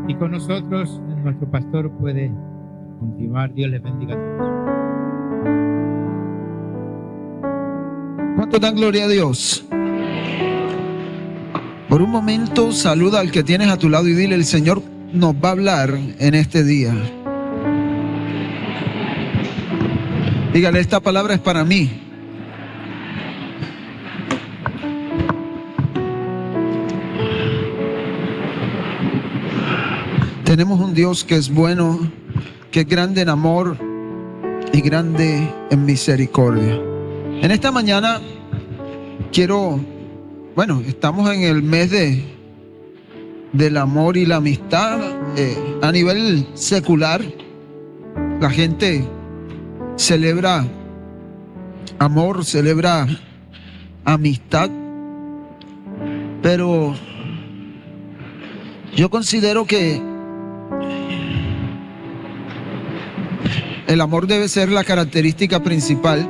Y con nosotros nuestro pastor puede continuar. Dios les bendiga a todos. ¿Cuánto dan gloria a Dios? Por un momento saluda al que tienes a tu lado y dile: el Señor nos va a hablar en este día. Dígale: esta palabra es para mí. Tenemos un Dios que es bueno, que es grande en amor y grande en misericordia. En esta mañana estamos en el mes del amor y la amistad. A nivel secular, la gente celebra amor, celebra amistad, pero yo considero que el amor debe ser la característica principal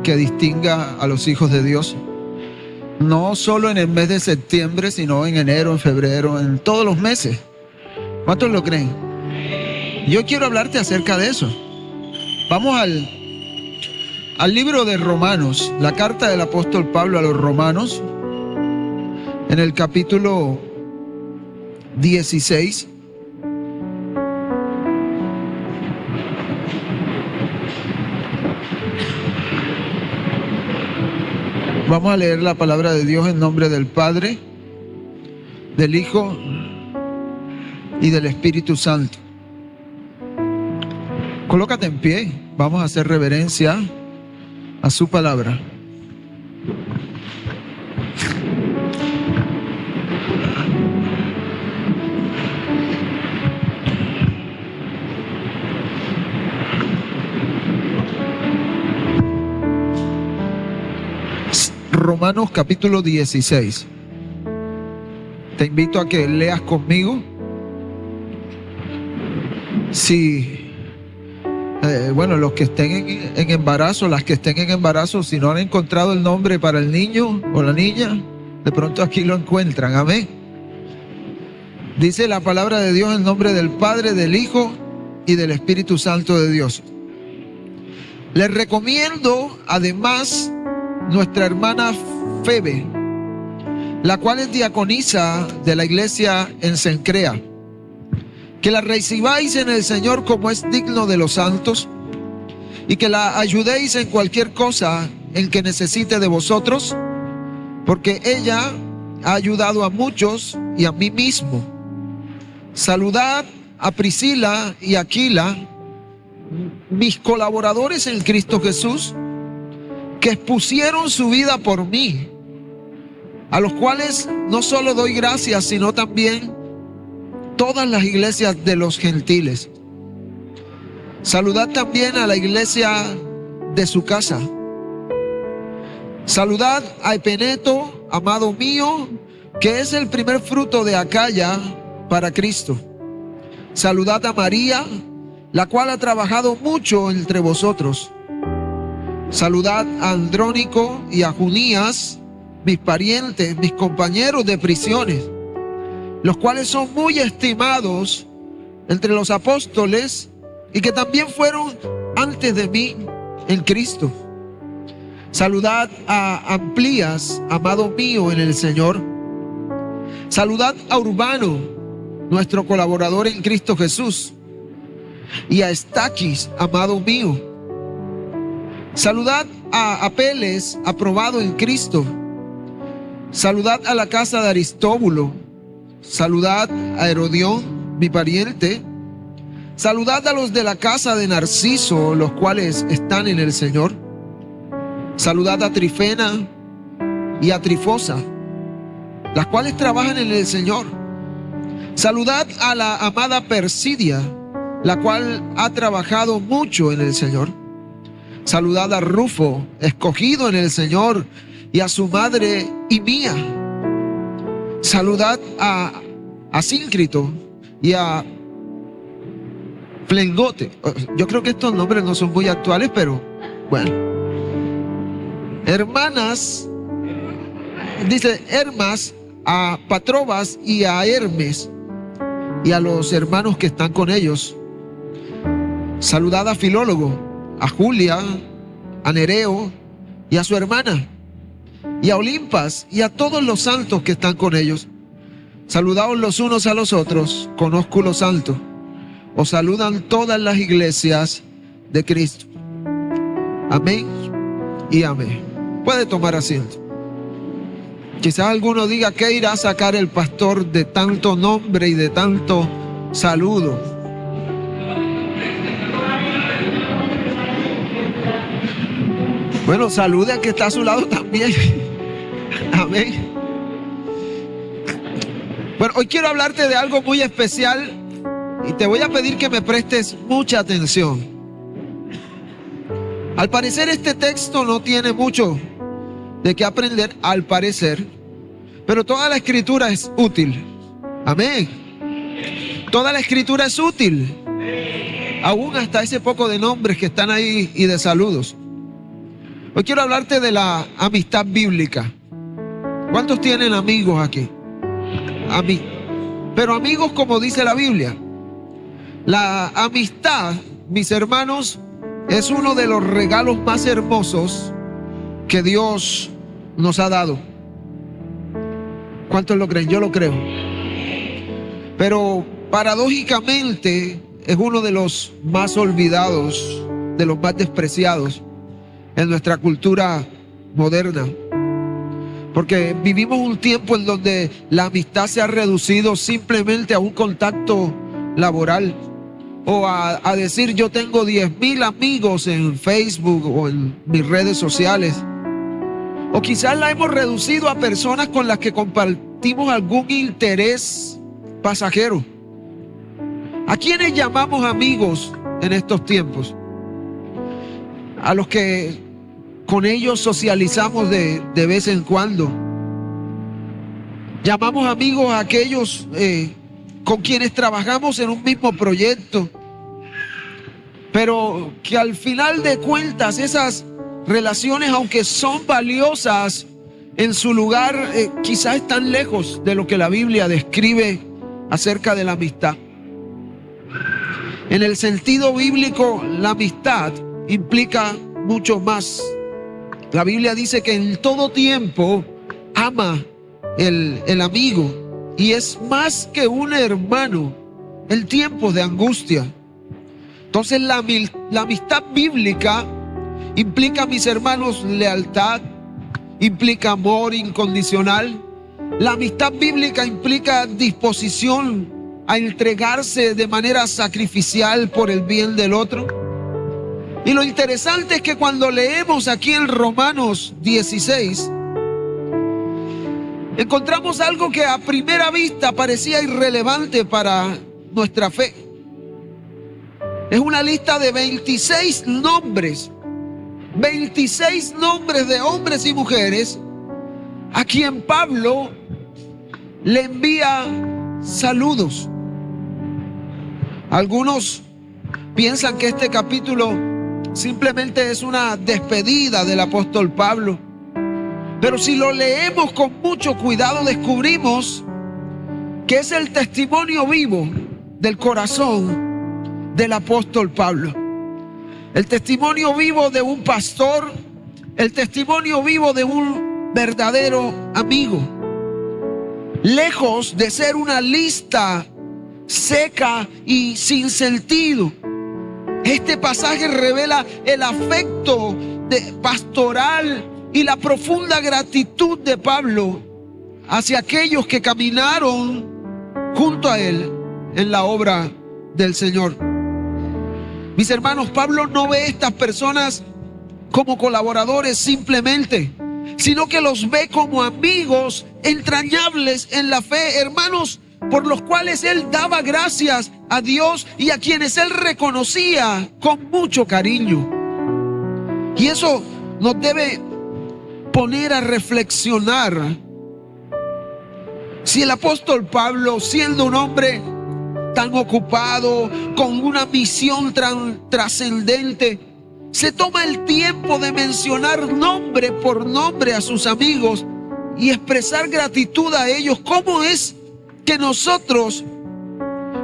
que distinga a los hijos de Dios. No solo en el mes de septiembre, sino en enero, en febrero, en todos los meses. ¿Cuántos lo creen? Yo quiero hablarte acerca de eso. Vamos al libro de Romanos, la carta del apóstol Pablo a los Romanos, en el capítulo 16. Vamos a leer la palabra de Dios en nombre del Padre, del Hijo y del Espíritu Santo. Colócate en pie, vamos a hacer reverencia a su palabra. Romanos capítulo 16. Te invito a que leas conmigo. Los que estén en embarazo, las que estén en embarazo, si no han encontrado el nombre para el niño o la niña, de pronto aquí lo encuentran. Amén. Dice la palabra de Dios en nombre del Padre, del Hijo y del Espíritu Santo de Dios. Les recomiendo además nuestra hermana Febe, la cual es diaconisa de la iglesia en Cencrea, que la recibáis en el Señor como es digno de los santos, y que la ayudéis en cualquier cosa en que necesite de vosotros, porque ella ha ayudado a muchos y a mí mismo. Saludad a Priscila y Aquila, mis colaboradores en Cristo Jesús, que expusieron su vida por mí, a los cuales no solo doy gracias, sino también todas las iglesias de los gentiles. Saludad también a la iglesia de su casa. Saludad a Epeneto, amado mío, que es el primer fruto de Acaya para Cristo. Saludad a María, la cual ha trabajado mucho entre vosotros. Saludad a Andrónico y a Junías, mis parientes, mis compañeros de prisiones, los cuales son muy estimados entre los apóstoles y que también fueron antes de mí en Cristo. Saludad a Amplías, amado mío en el Señor. Saludad a Urbano, nuestro colaborador en Cristo Jesús, y a Estaquis, amado mío. Saludad a Apeles, aprobado en Cristo. Saludad a la casa de Aristóbulo. Saludad a Herodión, mi pariente. Saludad a los de la casa de Narciso, los cuales están en el Señor. Saludad a Trifena y a Trifosa, las cuales trabajan en el Señor. Saludad a la amada Persidia, la cual ha trabajado mucho en el Señor. Saludad a Rufo, escogido en el Señor, y a su madre y mía. Saludad a Síncrito y a Flengote. Yo creo que estos nombres no son muy actuales, pero bueno. Hermanas, dice Hermas, a Patrobas y a Hermes, y a los hermanos que están con ellos. Saludad a Filólogo, a Julia, a Nereo y a su hermana, y a Olimpas y a todos los santos que están con ellos. Saludaos los unos a los otros con ósculo santo. Os saludan todas las iglesias de Cristo. Amén y amén. Puede tomar asiento. Quizás alguno diga: ¿qué irá a sacar el pastor de tanto nombre y de tanto saludo? Bueno, salude al que está a su lado también. Amén. Bueno, hoy quiero hablarte de algo muy especial y te voy a pedir que me prestes mucha atención. Al parecer este texto no tiene mucho de qué aprender, al parecer, pero toda la escritura es útil. Amén. Toda la escritura es útil, aún hasta ese poco de nombres que están ahí y de saludos. Hoy quiero hablarte de la amistad bíblica. ¿Cuántos tienen amigos aquí? Pero amigos como dice la Biblia. La amistad, mis hermanos, es uno de los regalos más hermosos que Dios nos ha dado. ¿Cuántos lo creen? Yo lo creo. Pero paradójicamente es uno de los más olvidados, de los más despreciados en nuestra cultura moderna. Porque vivimos un tiempo en donde la amistad se ha reducido simplemente a un contacto laboral, o a decir: yo tengo 10,000 amigos en Facebook o en mis redes sociales. O quizás la hemos reducido a personas con las que compartimos algún interés pasajero. ¿A quiénes llamamos amigos en estos tiempos? A los que con ellos socializamos de vez en cuando. Llamamos amigos a aquellos con quienes trabajamos en un mismo proyecto, pero que al final de cuentas esas relaciones, aunque son valiosas en su lugar, quizás están lejos de lo que la Biblia describe acerca de la amistad. En el sentido bíblico, la amistad implica mucho más. La Biblia dice que en todo tiempo ama el amigo, y es más que un hermano en tiempos de angustia. Entonces la amistad bíblica implica, mis hermanos, lealtad, implica amor incondicional. La amistad bíblica implica disposición a entregarse de manera sacrificial por el bien del otro. Y lo interesante es que cuando leemos aquí en Romanos 16, encontramos algo que a primera vista parecía irrelevante para nuestra fe. Es una lista de 26 nombres. 26 nombres de hombres y mujeres a quien Pablo le envía saludos. Algunos piensan que este capítulo simplemente es una despedida del apóstol Pablo, pero si lo leemos con mucho cuidado descubrimos que es el testimonio vivo del corazón del apóstol Pablo. El testimonio vivo de un pastor, el testimonio vivo de un verdadero amigo. Lejos de ser una lista seca y sin sentido, este pasaje revela el afecto pastoral y la profunda gratitud de Pablo hacia aquellos que caminaron junto a él en la obra del Señor. Mis hermanos, Pablo no ve a estas personas como colaboradores simplemente, sino que los ve como amigos entrañables en la fe, hermanos por los cuales él daba gracias a Dios y a quienes él reconocía con mucho cariño. Y eso nos debe poner a reflexionar. Si el apóstol Pablo, siendo un hombre tan ocupado, con una misión trascendente, se toma el tiempo de mencionar nombre por nombre a sus amigos y expresar gratitud a ellos, ¿cómo es que nosotros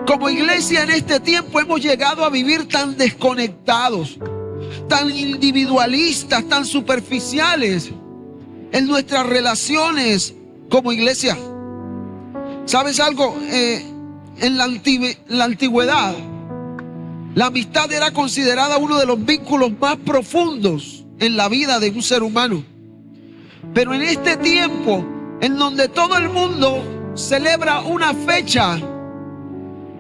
Como iglesia en este tiempo hemos llegado a vivir tan desconectados, tan individualistas, tan superficiales en nuestras relaciones como iglesia. ¿Sabes algo? En la antigüedad, la amistad era considerada uno de los vínculos más profundos en la vida de un ser humano. Pero en este tiempo, en donde todo el mundo celebra una fecha,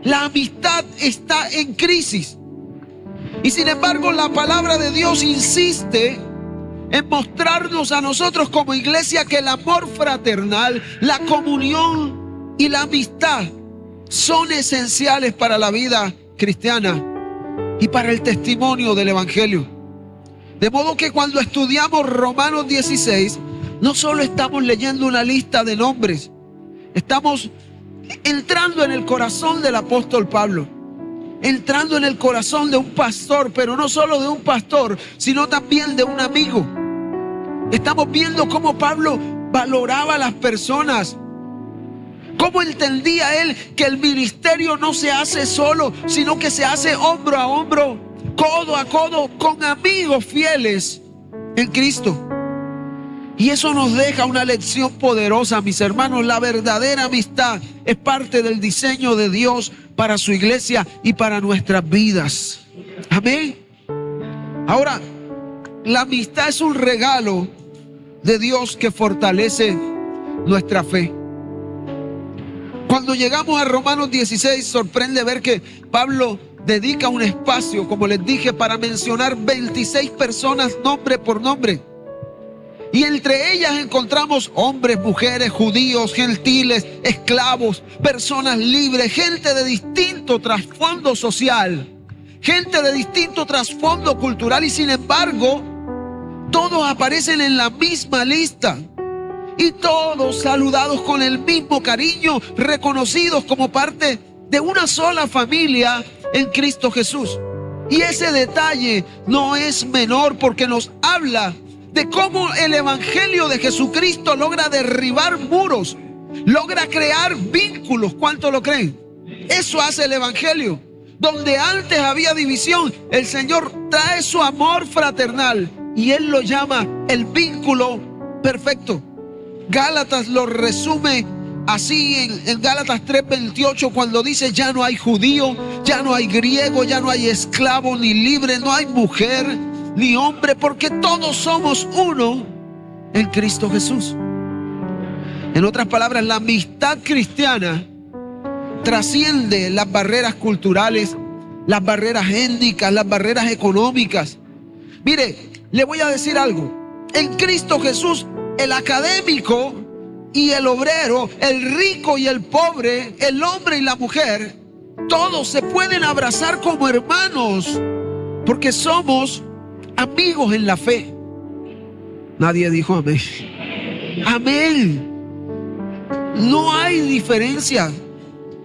la amistad está en crisis. Y sin embargo, la palabra de Dios insiste en mostrarnos a nosotros como iglesia que el amor fraternal, la comunión y la amistad son esenciales para la vida cristiana y para el testimonio del evangelio. De modo que cuando estudiamos Romanos 16, no solo estamos leyendo una lista de nombres, estamos entrando en el corazón del apóstol Pablo, entrando en el corazón de un pastor, pero no solo de un pastor, sino también de un amigo. Estamos viendo cómo Pablo valoraba a las personas, cómo entendía él que el ministerio no se hace solo, sino que se hace hombro a hombro, codo a codo, con amigos fieles en Cristo. Y eso nos deja una lección poderosa, mis hermanos. La verdadera amistad es parte del diseño de Dios para su iglesia y para nuestras vidas. Amén. Ahora, la amistad es un regalo de Dios que fortalece nuestra fe. Cuando llegamos a Romanos 16, sorprende ver que Pablo dedica un espacio, como les dije, para mencionar 26 personas nombre por nombre. Y entre ellas encontramos hombres, mujeres, judíos, gentiles, esclavos, personas libres, gente de distinto trasfondo social, gente de distinto trasfondo cultural, y sin embargo, todos aparecen en la misma lista. Y todos saludados con el mismo cariño, reconocidos como parte de una sola familia en Cristo Jesús. Y ese detalle no es menor, porque nos habla de cómo el evangelio de Jesucristo logra derribar muros, logra crear vínculos. ¿Cuánto lo creen? Eso hace el evangelio. Donde antes había división, el Señor trae su amor fraternal y Él lo llama el vínculo perfecto. Gálatas lo resume así en Gálatas 3:28, cuando dice: ya no hay judío, ya no hay griego, ya no hay esclavo ni libre, no hay mujer ni hombre, porque todos somos uno en Cristo Jesús. En otras palabras, la amistad cristiana trasciende las barreras culturales, las barreras étnicas, las barreras económicas. Mire, le voy a decir algo. En Cristo Jesús, el académico y el obrero, el rico y el pobre, el hombre y la mujer, todos se pueden abrazar como hermanos, porque somos amigos en la fe. Nadie dijo amén. Amén. No hay diferencia.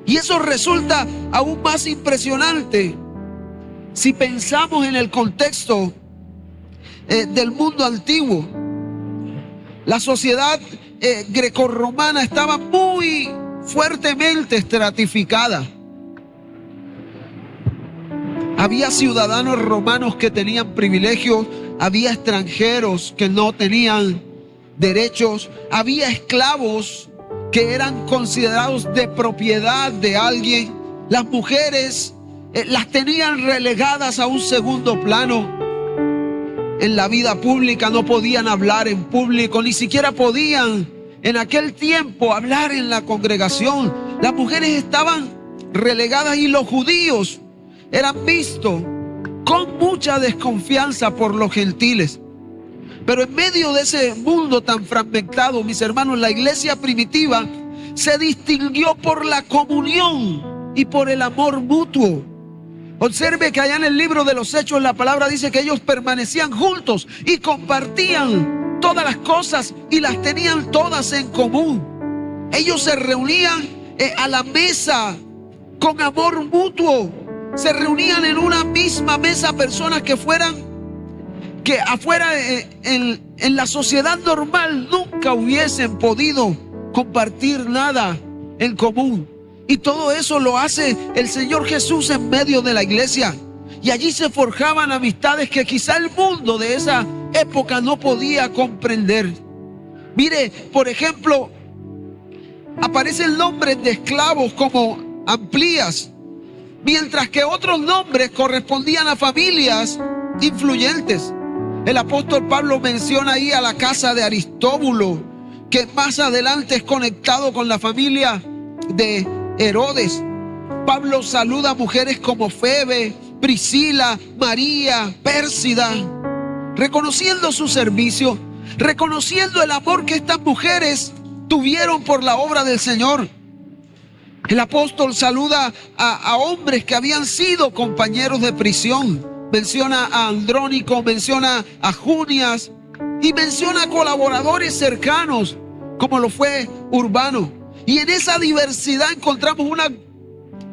Y eso resulta aún más impresionante si pensamos en el contexto del mundo antiguo. La sociedad grecorromana estaba muy fuertemente estratificada. Había ciudadanos romanos que tenían privilegios, había extranjeros que no tenían derechos, había esclavos que eran considerados de propiedad de alguien. Las mujeres las tenían relegadas a un segundo plano en la vida pública. No podían hablar en público, ni siquiera podían en aquel tiempo hablar en la congregación. Las mujeres estaban relegadas y los judíos eran vistos con mucha desconfianza por los gentiles. Pero en medio de ese mundo tan fragmentado, mis hermanos, la iglesia primitiva se distinguió por la comunión y por el amor mutuo. Observe que allá en el libro de los Hechos la palabra dice que ellos permanecían juntos y compartían todas las cosas y las tenían todas en común. Ellos se reunían a la mesa con amor mutuo. Se reunían en una misma mesa personas que afuera en la sociedad normal nunca hubiesen podido compartir nada en común. Y todo eso lo hace el Señor Jesús en medio de la iglesia. Y allí se forjaban amistades que quizá el mundo de esa época no podía comprender. Mire, por ejemplo, aparecen nombres de esclavos como Amplias, mientras que otros nombres correspondían a familias influyentes. El apóstol Pablo menciona ahí a la casa de Aristóbulo, que más adelante es conectado con la familia de Herodes. Pablo saluda a mujeres como Febe, Priscila, María, Pérsida, reconociendo su servicio, reconociendo el amor que estas mujeres tuvieron por la obra del Señor. El apóstol saluda a hombres que habían sido compañeros de prisión. Menciona a Andrónico, menciona a Junias y menciona a colaboradores cercanos, como lo fue Urbano. Y en esa diversidad encontramos una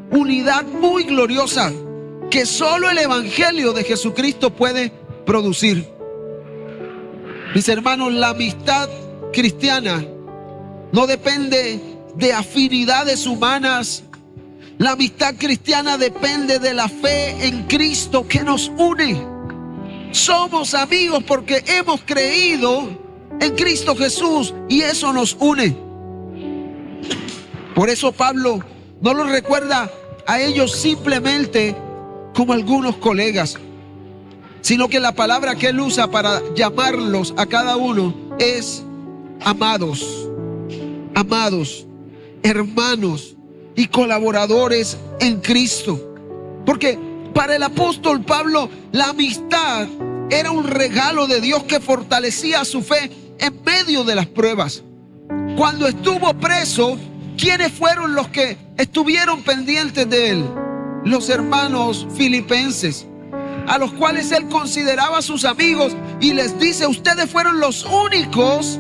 unidad muy gloriosa que solo el Evangelio de Jesucristo puede producir. Mis hermanos, la amistad cristiana no depende de afinidades humanas. La amistad cristiana depende de la fe en Cristo que nos une. Somos amigos porque hemos creído en Cristo Jesús y eso nos une. Por eso Pablo no los recuerda a ellos simplemente como algunos colegas, sino que la palabra que él usa para llamarlos a cada uno es amados, amados, hermanos y colaboradores en Cristo. Porque para el apóstol Pablo la amistad era un regalo de Dios que fortalecía su fe en medio de las pruebas. Cuando estuvo preso, ¿quiénes fueron los que estuvieron pendientes de él? Los hermanos filipenses, a los cuales él consideraba sus amigos, y les dice: ustedes fueron los únicos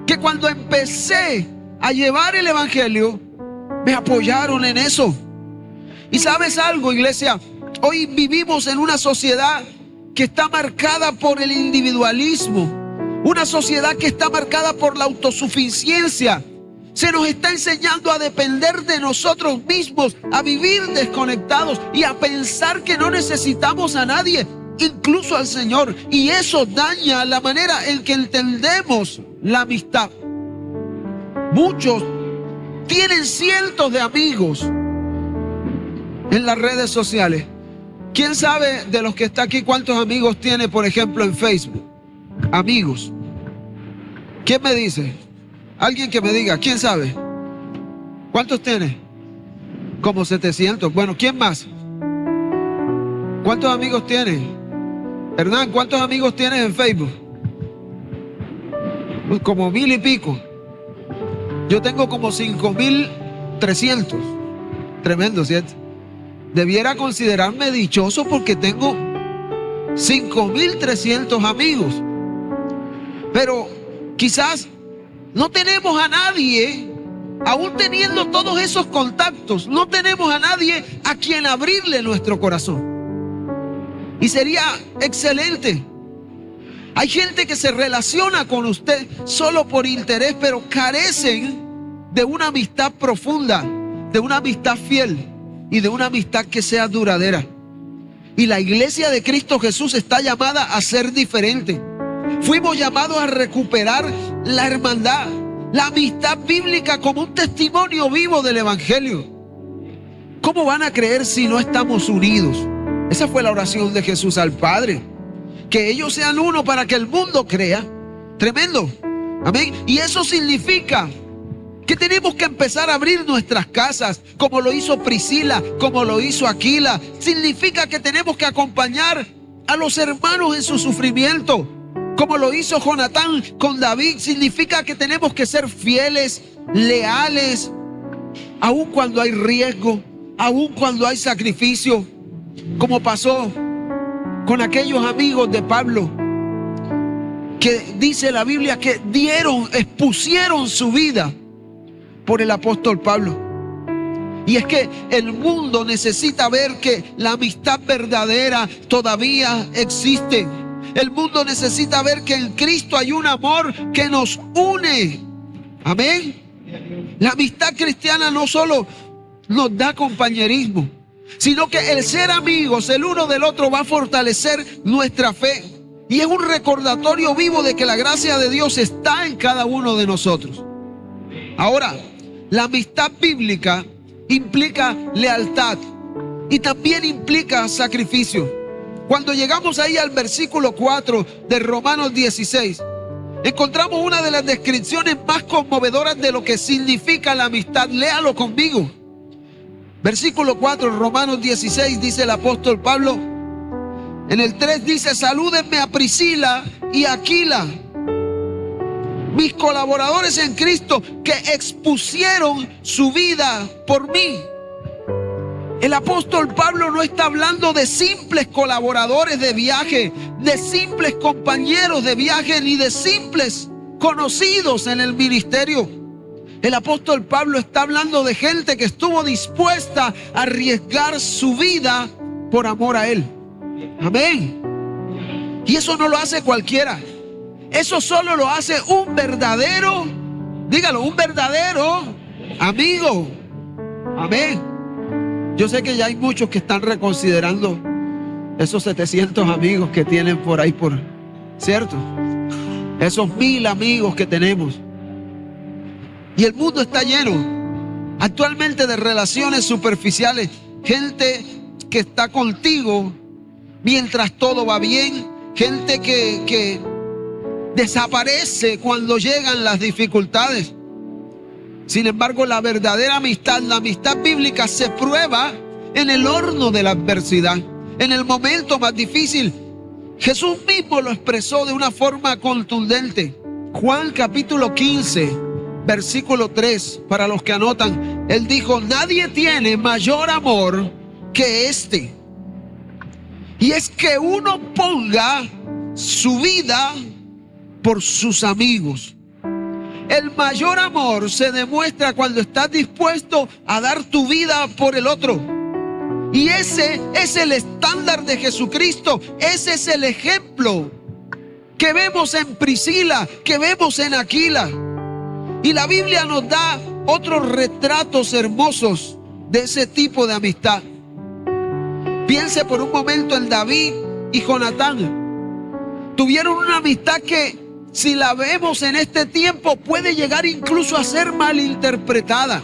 que cuando empecé a llevar el evangelio me apoyaron en eso. Y sabes algo, iglesia, hoy vivimos en una sociedad que está marcada por el individualismo, una sociedad que está marcada por la autosuficiencia. Se nos está enseñando a depender de nosotros mismos, a vivir desconectados y a pensar que no necesitamos a nadie, incluso al Señor. Y eso daña la manera en que entendemos la amistad. Muchos tienen cientos de amigos en las redes sociales. ¿Quién sabe de los que está aquí cuántos amigos tiene, por ejemplo, en Facebook? Amigos. ¿Quién me dice? Alguien que me diga, ¿quién sabe? ¿Cuántos tiene? Como 700. Bueno, ¿quién más? ¿Cuántos amigos tiene? Hernán, ¿cuántos amigos tienes en Facebook? Pues como 1000 y pico. Yo tengo como 5300. Tremendo, ¿cierto? Debiera considerarme dichoso porque tengo 5300 amigos. Pero quizás no tenemos a nadie, aún teniendo todos esos contactos, no tenemos a nadie a quien abrirle nuestro corazón. Y sería excelente. Hay gente que se relaciona con usted solo por interés, pero carecen de una amistad profunda, de una amistad fiel y de una amistad que sea duradera. Y la iglesia de Cristo Jesús está llamada a ser diferente. Fuimos llamados a recuperar la hermandad, la amistad bíblica como un testimonio vivo del evangelio. ¿Cómo van a creer si no estamos unidos? Esa fue la oración de Jesús al Padre. Que ellos sean uno para que el mundo crea. Tremendo. Amén. Y eso significa que tenemos que empezar a abrir nuestras casas, como lo hizo Priscila, como lo hizo Aquila. Significa que tenemos que acompañar a los hermanos en su sufrimiento, como lo hizo Jonatán con David. Significa que tenemos que ser fieles, leales, aun cuando hay riesgo, aun cuando hay sacrificio, como pasó con aquellos amigos de Pablo, que dice la Biblia que expusieron su vida por el apóstol Pablo. Y es que el mundo necesita ver que la amistad verdadera todavía existe. El mundo necesita ver que en Cristo hay un amor que nos une. Amén. La amistad cristiana no solo nos da compañerismo, sino que el ser amigos el uno del otro va a fortalecer nuestra fe. Y es un recordatorio vivo de que la gracia de Dios está en cada uno de nosotros. Ahora, la amistad bíblica implica lealtad y también implica sacrificio. Cuando llegamos ahí al versículo 4 de Romanos 16, encontramos una de las descripciones más conmovedoras de lo que significa la amistad. Léalo conmigo. Versículo 4, Romanos 16, dice el apóstol Pablo. En el 3 dice: salúdenme a Priscila y Aquila, mis colaboradores en Cristo, que expusieron su vida por mí. El apóstol Pablo no está hablando de simples colaboradores de viaje, de simples compañeros de viaje, ni de simples conocidos en el ministerio. El apóstol Pablo está hablando de gente que estuvo dispuesta a arriesgar su vida por amor a él. Amén. Y eso no lo hace cualquiera. Eso solo lo hace un verdadero, dígalo, un verdadero amigo. Amén. Yo sé que ya hay muchos que están reconsiderando esos 700 amigos que tienen por ahí, ¿cierto? Esos 1000 amigos que tenemos. Y el mundo está lleno actualmente de relaciones superficiales. Gente que está contigo mientras todo va bien. Gente que desaparece cuando llegan las dificultades. Sin embargo, la verdadera amistad, la amistad bíblica, se prueba en el horno de la adversidad, en el momento más difícil. Jesús mismo lo expresó de una forma contundente. Juan capítulo 15, versículo 3, para los que anotan, él dijo: nadie tiene mayor amor que este, y es que uno ponga su vida por sus amigos. El mayor amor se demuestra cuando estás dispuesto a dar tu vida por el otro. Y ese es el estándar de Jesucristo. Ese es el ejemplo que vemos en Priscila, que vemos en Aquila. Y la Biblia nos da otros retratos hermosos de ese tipo de amistad. Piense por un momento en David y Jonatán. Tuvieron una amistad que, si la vemos en este tiempo, puede llegar incluso a ser malinterpretada.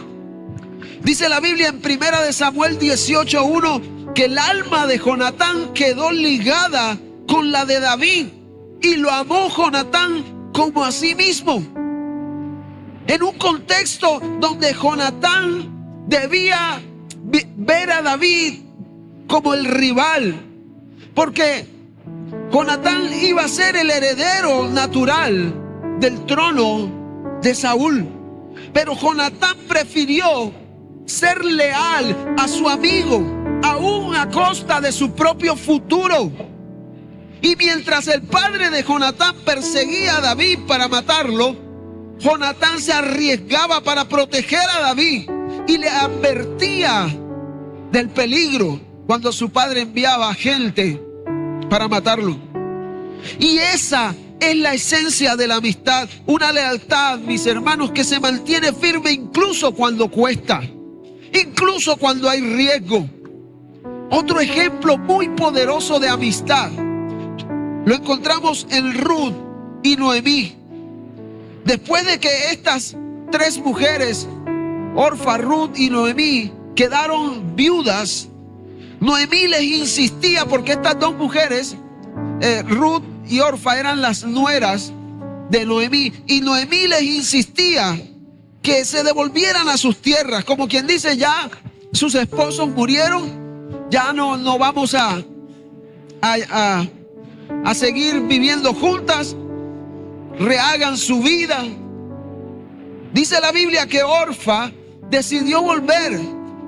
Dice la Biblia en 1 Samuel 18:1 que el alma de Jonatán quedó ligada con la de David y lo amó Jonatán como a sí mismo. En un contexto donde Jonatán debía ver a David como el rival, porque Jonatán iba a ser el heredero natural del trono de Saúl. Pero Jonatán prefirió ser leal a su amigo, aún a costa de su propio futuro. Y mientras el padre de Jonatán perseguía a David para matarlo, Jonatán se arriesgaba para proteger a David y le advertía del peligro cuando su padre enviaba gente para matarlo. Y esa es la esencia de la amistad, una lealtad, mis hermanos, que se mantiene firme incluso cuando cuesta, incluso cuando hay riesgo. Otro ejemplo muy poderoso de amistad lo encontramos en Ruth y Noemí. Después de que estas 3 mujeres, Orfa, Ruth y Noemí, quedaron viudas, Noemí les insistía, porque estas 2 mujeres, Ruth y Orfa, eran las nueras de Noemí, y Noemí les insistía que se devolvieran a sus tierras, como quien dice: ya sus esposos murieron, ya no vamos a seguir viviendo juntas, rehagan su vida. Dice la Biblia que Orfa decidió volver,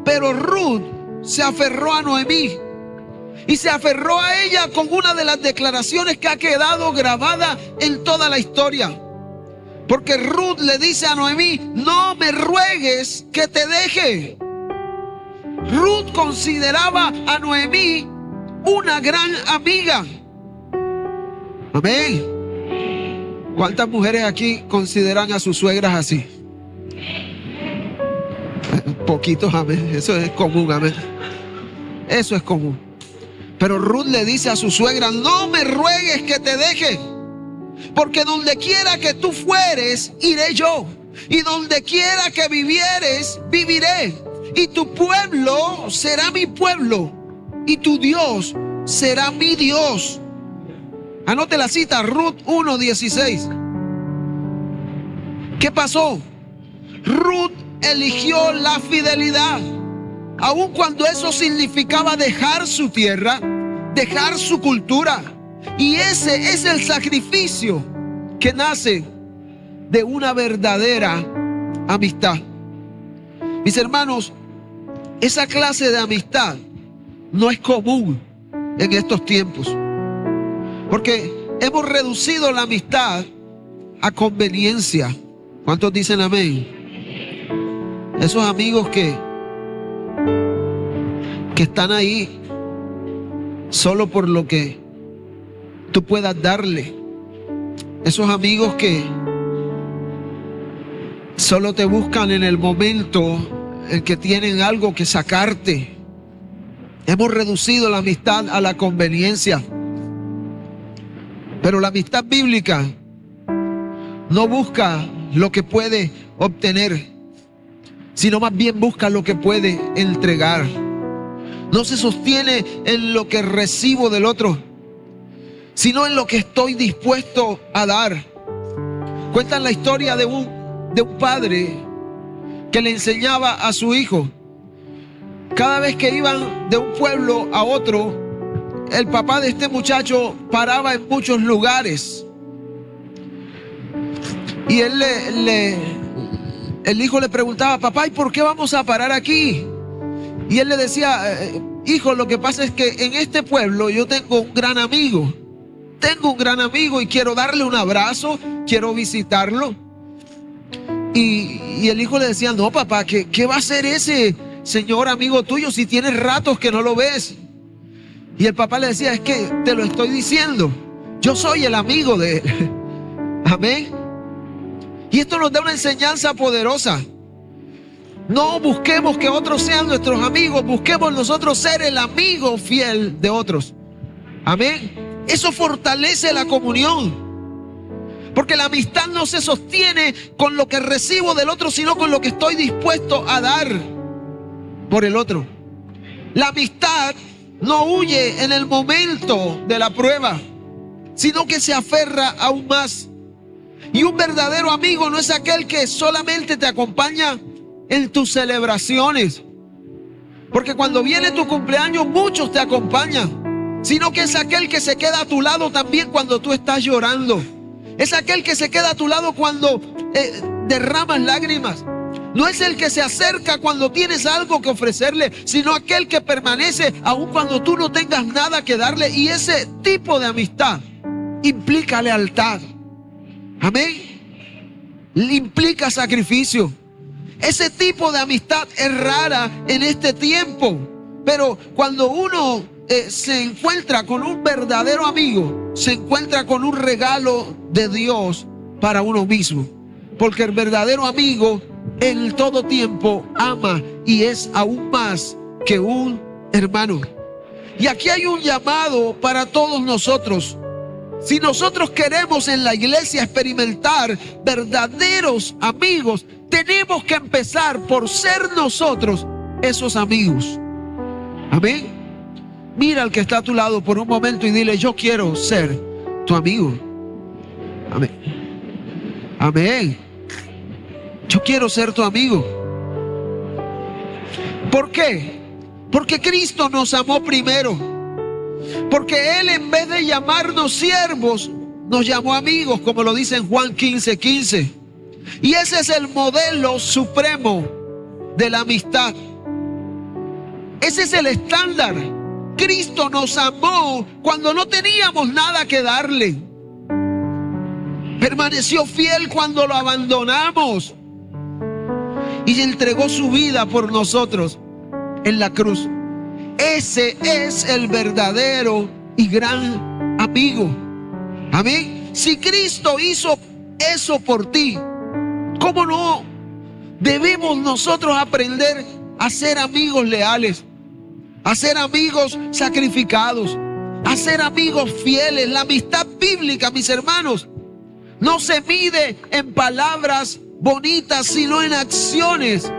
pero Ruth se aferró a Noemí. Y se aferró a ella con una de las declaraciones que ha quedado grabada en toda la historia. Porque Ruth le dice a Noemí: no me ruegues que te deje. Ruth consideraba a Noemí una gran amiga. Amén. ¿Cuántas mujeres aquí consideran a sus suegras así? Poquitos, amén. Eso es común, amén. Eso es común. Pero Ruth le dice a su suegra: no me ruegues que te deje, porque donde quiera que tú fueres, iré yo. Y donde quiera que vivieres, viviré. Y tu pueblo será mi pueblo, y tu Dios será mi Dios. Anote la cita, Ruth 1:16. ¿Qué pasó? Ruth eligió la fidelidad, aun cuando eso significaba dejar su tierra, dejar su cultura. Y ese es el sacrificio que nace de una verdadera amistad. Mis hermanos, esa clase de amistad no es común en estos tiempos, porque hemos reducido la amistad a conveniencia. ¿Cuántos dicen amén? Esos amigos que están ahí solo por lo que tú puedas darle. Esos amigos que solo te buscan en el momento en que tienen algo que sacarte. Hemos reducido la amistad a la conveniencia. Pero la amistad bíblica no busca lo que puede obtener, sino más bien busca lo que puede entregar. No se sostiene en lo que recibo del otro, sino en lo que estoy dispuesto a dar. Cuentan la historia de un padre que le enseñaba a su hijo. Cada vez que iban de un pueblo a otro, el papá de este muchacho paraba en muchos lugares. Y el hijo le preguntaba: papá, ¿y por qué vamos a parar aquí? Y él le decía: hijo, lo que pasa es que en este pueblo yo tengo un gran amigo. Tengo un gran amigo y quiero darle un abrazo, quiero visitarlo. Y el hijo le decía: no, papá, ¿qué va a hacer ese señor amigo tuyo si tienes ratos que no lo ves? Y el papá le decía: es que te lo estoy diciendo, yo soy el amigo de él. Amén. Y esto nos da una enseñanza poderosa. No busquemos que otros sean nuestros amigos, busquemos nosotros ser el amigo fiel de otros. Amén. Eso fortalece la comunión. Porque la amistad no se sostiene con lo que recibo del otro, sino con lo que estoy dispuesto a dar por el otro. La amistad no huye en el momento de la prueba, sino que se aferra aún más. Y un verdadero amigo no es aquel que solamente te acompaña en tus celebraciones, porque cuando viene tu cumpleaños muchos te acompañan, sino que es aquel que se queda a tu lado también cuando tú estás llorando. Es aquel que se queda a tu lado cuando derramas lágrimas. No es el que se acerca cuando tienes algo que ofrecerle, sino aquel que permanece aun cuando tú no tengas nada que darle. Y ese tipo de amistad implica lealtad. Amén. Implica sacrificio. Ese tipo de amistad es rara en este tiempo. Pero cuando uno se encuentra con un verdadero amigo, se encuentra con un regalo de Dios para uno mismo. Porque el verdadero amigo en todo tiempo ama y es aún más que un hermano. Y aquí hay un llamado para todos nosotros. Si nosotros queremos en la iglesia experimentar verdaderos amigos, tenemos que empezar por ser nosotros esos amigos. Amén. Mira al que está a tu lado por un momento y dile: yo quiero ser tu amigo. Amén. Amén. Yo quiero ser tu amigo. ¿Por qué? Porque Cristo nos amó primero. Porque Él, en vez de llamarnos siervos, nos llamó amigos, como lo dice en Juan 15:15. Y ese es el modelo supremo de la amistad. Ese es el estándar. Cristo nos amó cuando no teníamos nada que darle. Permaneció fiel cuando lo abandonamos. Y entregó su vida por nosotros en la cruz. Ese es el verdadero y gran amigo. Amén. Si Cristo hizo eso por ti, ¿cómo no debemos nosotros aprender a ser amigos leales, a ser amigos sacrificados, a ser amigos fieles. La amistad bíblica, mis hermanos, no se mide en palabras bonitas, sino en acciones,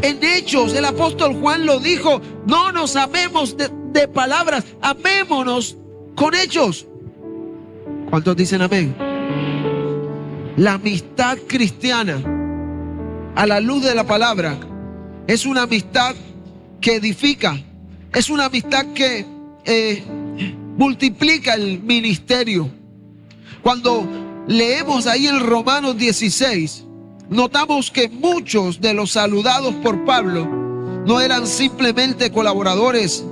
en hechos. El apóstol Juan lo dijo: no nos amemos de palabras, amémonos con hechos. ¿Cuántos dicen amén? La amistad cristiana, a la luz de la palabra, es una amistad que edifica, es una amistad que multiplica el ministerio. Cuando leemos ahí en Romanos 16, notamos que muchos de los saludados por Pablo no eran simplemente colaboradores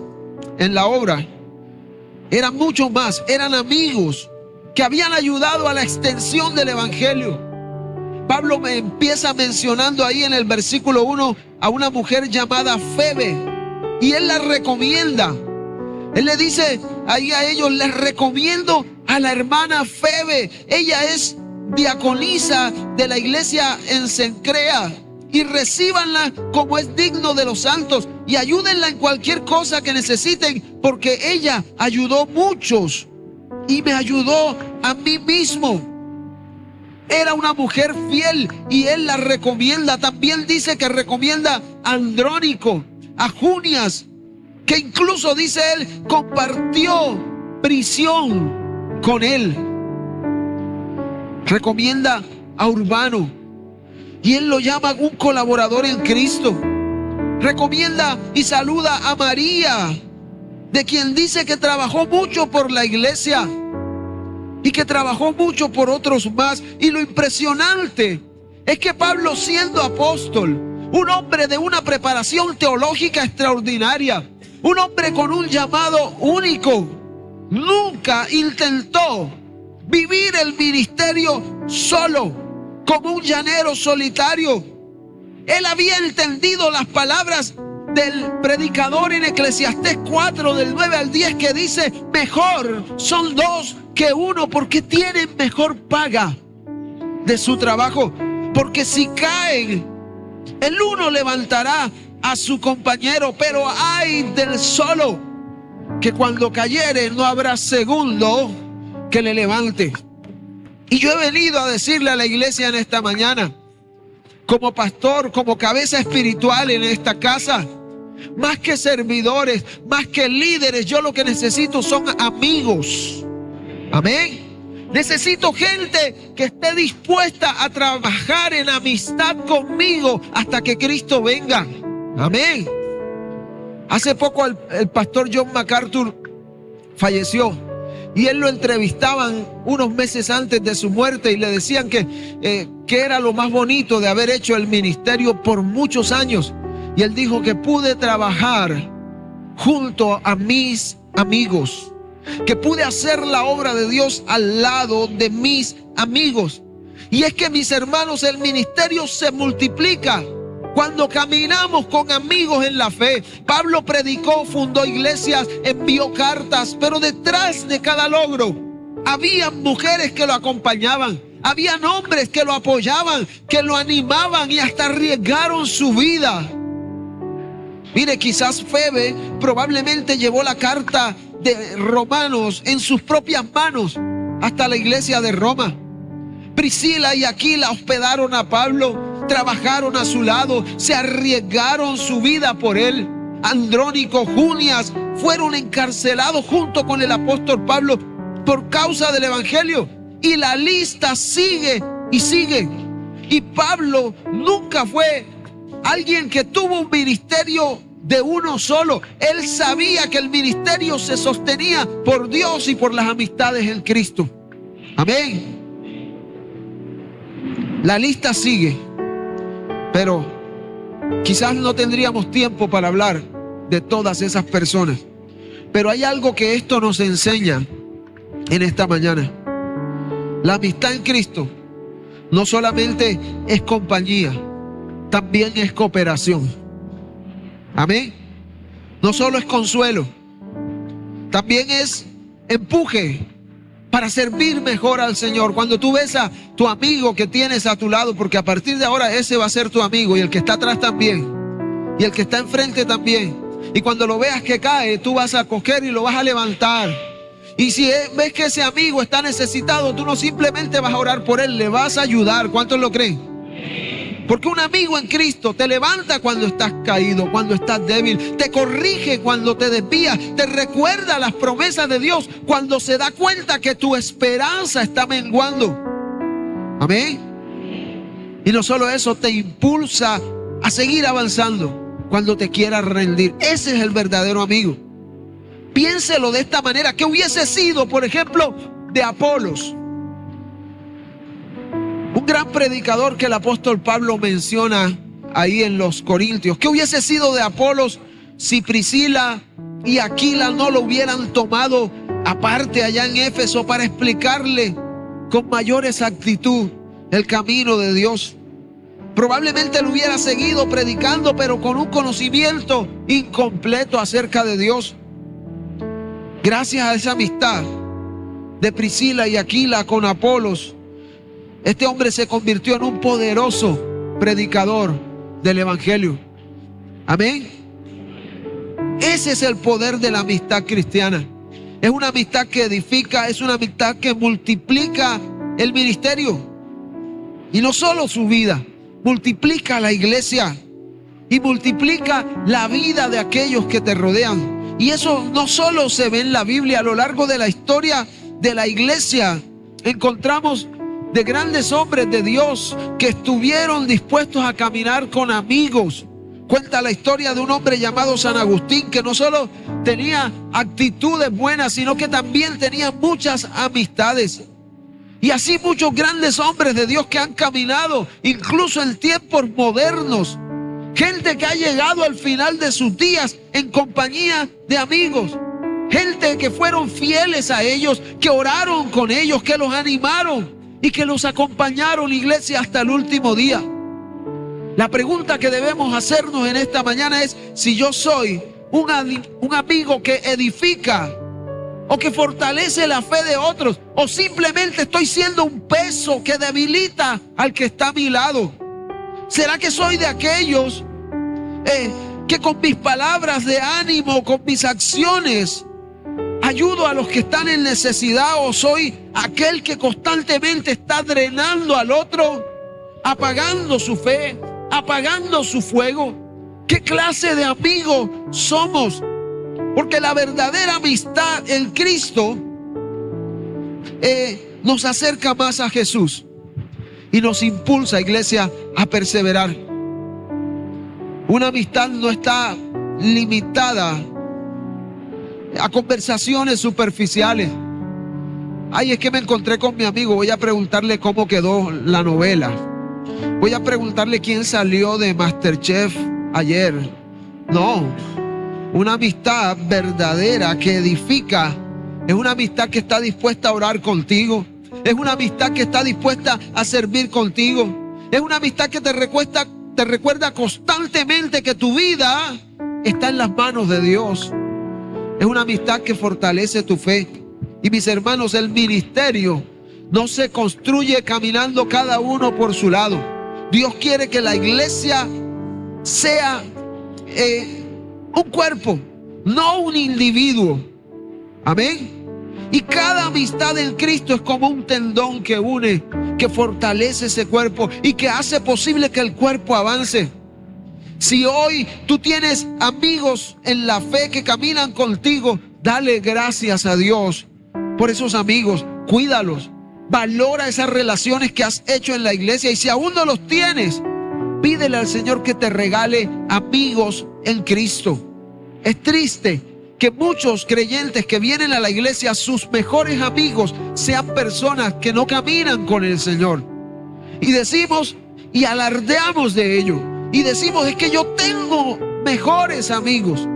en la obra, eran mucho más, eran amigos que habían ayudado a la extensión del evangelio. Pablo me empieza mencionando ahí en el versículo 1 a una mujer llamada Febe, y él la recomienda. Él le dice ahí a ellos: les recomiendo a la hermana Febe. Ella es diaconisa de la iglesia en Cencrea, y recíbanla como es digno de los santos, y ayúdenla en cualquier cosa que necesiten, porque ella ayudó muchos y me ayudó a mí mismo. Era una mujer fiel y él la recomienda. También dice que recomienda a Andrónico, a Junias, que incluso, dice él, compartió prisión con él. Recomienda a Urbano y él lo llama un colaborador en Cristo. Recomienda y saluda a María, de quien dice que trabajó mucho por la iglesia y que trabajó mucho por otros más. Y lo impresionante es que Pablo, siendo apóstol, un hombre de una preparación teológica extraordinaria, un hombre con un llamado único, nunca intentó vivir el ministerio solo, como un llanero solitario. Él había entendido las palabras del predicador en Eclesiastés 4, del 9 al 10, que dice: mejor son dos que uno, porque tienen mejor paga de su trabajo. Porque si caen, el uno levantará a su compañero, pero ay del solo, que cuando cayere no habrá segundo que le levante. Y yo he venido a decirle a la iglesia en esta mañana, como pastor, como cabeza espiritual en esta casa, más que servidores, más que líderes, yo lo que necesito son amigos. Amén. Necesito gente que esté dispuesta a trabajar en amistad conmigo hasta que Cristo venga. Amén. Hace poco el pastor John MacArthur falleció, y él lo entrevistaban unos meses antes de su muerte y le decían que era lo más bonito de haber hecho el ministerio por muchos años. Y él dijo que pude trabajar junto a mis amigos, que pude hacer la obra de Dios al lado de mis amigos. Y es que, mis hermanos, el ministerio se multiplica cuando caminamos con amigos en la fe. Pablo predicó, fundó iglesias, envió cartas, pero detrás de cada logro habían mujeres que lo acompañaban, habían hombres que lo apoyaban, que lo animaban y hasta arriesgaron su vida. Mire, quizás Febe probablemente llevó la carta de Romanos en sus propias manos hasta la iglesia de Roma. Priscila y Aquila hospedaron a Pablo, trabajaron a su lado, se arriesgaron su vida por él. Andrónico, Junias fueron encarcelados junto con el apóstol Pablo por causa del evangelio. Y la lista sigue y sigue. Y Pablo nunca fue alguien que tuvo un ministerio de uno solo. Él sabía que el ministerio se sostenía por Dios y por las amistades en Cristo. Amén. La lista sigue, pero quizás no tendríamos tiempo para hablar de todas esas personas. Pero hay algo que esto nos enseña en esta mañana. La amistad en Cristo no solamente es compañía, también es cooperación. Amén. No solo es consuelo, también es empuje para servir mejor al Señor. Cuando tú ves a tu amigo que tienes a tu lado, porque a partir de ahora ese va a ser tu amigo y el que está atrás también, y el que está enfrente también. Y cuando lo veas que cae, tú vas a coger y lo vas a levantar. Y si ves que ese amigo está necesitado, tú no simplemente vas a orar por él, le vas a ayudar. ¿Cuántos lo creen? Porque un amigo en Cristo te levanta cuando estás caído, cuando estás débil, te corrige cuando te desvías, te recuerda las promesas de Dios cuando se da cuenta que tu esperanza está menguando. Amén. Y no solo eso, te impulsa a seguir avanzando cuando te quieras rendir. Ese es el verdadero amigo. Piénselo de esta manera. ¿Qué hubiese sido, por ejemplo, de Apolos? Un gran predicador que el apóstol Pablo menciona ahí en los Corintios. ¿Qué hubiese sido de Apolos si Priscila y Aquila no lo hubieran tomado aparte allá en Éfeso para explicarle con mayor exactitud el camino de Dios? Probablemente lo hubiera seguido predicando, pero con un conocimiento incompleto acerca de Dios. Gracias a esa amistad de Priscila y Aquila con Apolos, este hombre se convirtió en un poderoso predicador del evangelio. Amén. Ese es el poder de la amistad cristiana. Es una amistad que edifica, es una amistad que multiplica el ministerio. Y no solo su vida, multiplica la iglesia y multiplica la vida de aquellos que te rodean. Y eso no solo se ve en la Biblia. A lo largo de la historia de la iglesia encontramos de grandes hombres de Dios que estuvieron dispuestos a caminar con amigos. Cuenta la historia de un hombre llamado San Agustín, que no solo tenía actitudes buenas, sino que también tenía muchas amistades. Y así muchos grandes hombres de Dios que han caminado, incluso en tiempos modernos. Gente que ha llegado al final de sus días en compañía de amigos. Gente que fueron fieles a ellos, que oraron con ellos, que los animaron y que los acompañaron, iglesia, hasta el último día. La pregunta que debemos hacernos en esta mañana es si yo soy un amigo que edifica o que fortalece la fe de otros, o simplemente estoy siendo un peso que debilita al que está a mi lado. ¿Será que soy de aquellos que con mis palabras de ánimo, con mis acciones, ayudo a los que están en necesidad, o soy aquel que constantemente está drenando al otro, apagando su fe, apagando su fuego? ¿Qué clase de amigos somos? Porque la verdadera amistad en Cristo nos acerca más a Jesús y nos impulsa, iglesia, a perseverar. Una amistad no está limitada a conversaciones superficiales. Ay, es que me encontré con mi amigo, voy a preguntarle cómo quedó la novela. Voy a preguntarle quién salió de MasterChef ayer. No, una amistad verdadera que edifica es una amistad que está dispuesta a orar contigo. Es una amistad que está dispuesta a servir contigo. Es una amistad que te recuerda constantemente que tu vida está en las manos de Dios. Es una amistad que fortalece tu fe. Y mis hermanos, el ministerio no se construye caminando cada uno por su lado. Dios quiere que la iglesia sea un cuerpo, no un individuo. Amén. Y cada amistad en Cristo es como un tendón que une, que fortalece ese cuerpo y que hace posible que el cuerpo avance. Si hoy tú tienes amigos en la fe que caminan contigo, dale gracias a Dios por esos amigos. Cuídalos, valora esas relaciones que has hecho en la iglesia, y si aún no los tienes, pídele al Señor que te regale amigos en Cristo. Es triste que muchos creyentes que vienen a la iglesia, sus mejores amigos sean personas que no caminan con el Señor. Y decimos y alardeamos de ello. Y decimos, es que yo tengo mejores amigos.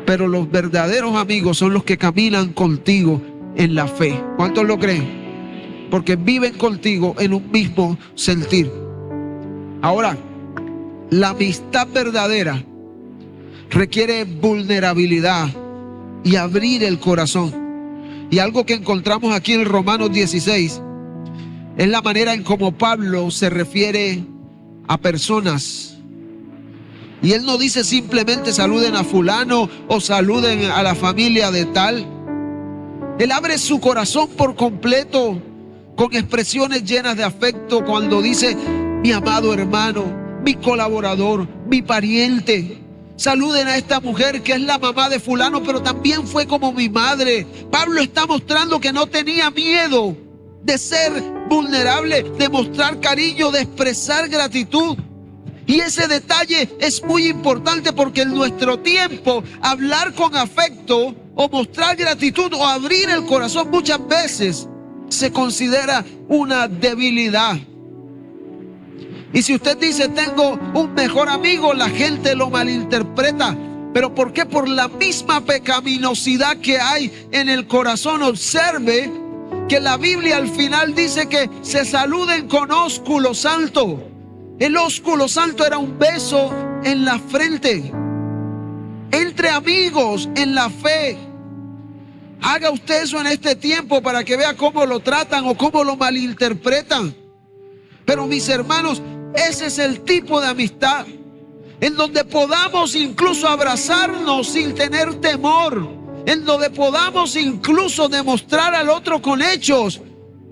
Pero los verdaderos amigos son los que caminan contigo en la fe. ¿Cuántos lo creen? Porque viven contigo en un mismo sentir. Ahora, la amistad verdadera requiere vulnerabilidad y abrir el corazón. Y algo que encontramos aquí en Romanos 16 es la manera en cómo Pablo se refiere a personas Y Él no dice simplemente saluden a fulano o saluden a la familia de tal. Él abre su corazón por completo con expresiones llenas de afecto cuando dice mi amado hermano, mi colaborador, mi pariente. Saluden a esta mujer que es la mamá de fulano, pero también fue como mi madre. Pablo está mostrando que no tenía miedo de ser vulnerable, de mostrar cariño, de expresar gratitud. Y ese detalle es muy importante porque en nuestro tiempo hablar con afecto o mostrar gratitud o abrir el corazón muchas veces se considera una debilidad. Y si usted dice tengo un mejor amigo, la gente lo malinterpreta. ¿Pero por qué? Por la misma pecaminosidad que hay en el corazón. Observe que la Biblia al final dice que se saluden con ósculo santo. El ósculo santo era un beso en la frente. Entre amigos en la fe. Haga usted eso en este tiempo para que vea cómo lo tratan o cómo lo malinterpretan. Pero mis hermanos, ese es el tipo de amistad en donde podamos incluso abrazarnos sin tener temor, en donde podamos incluso demostrar al otro con hechos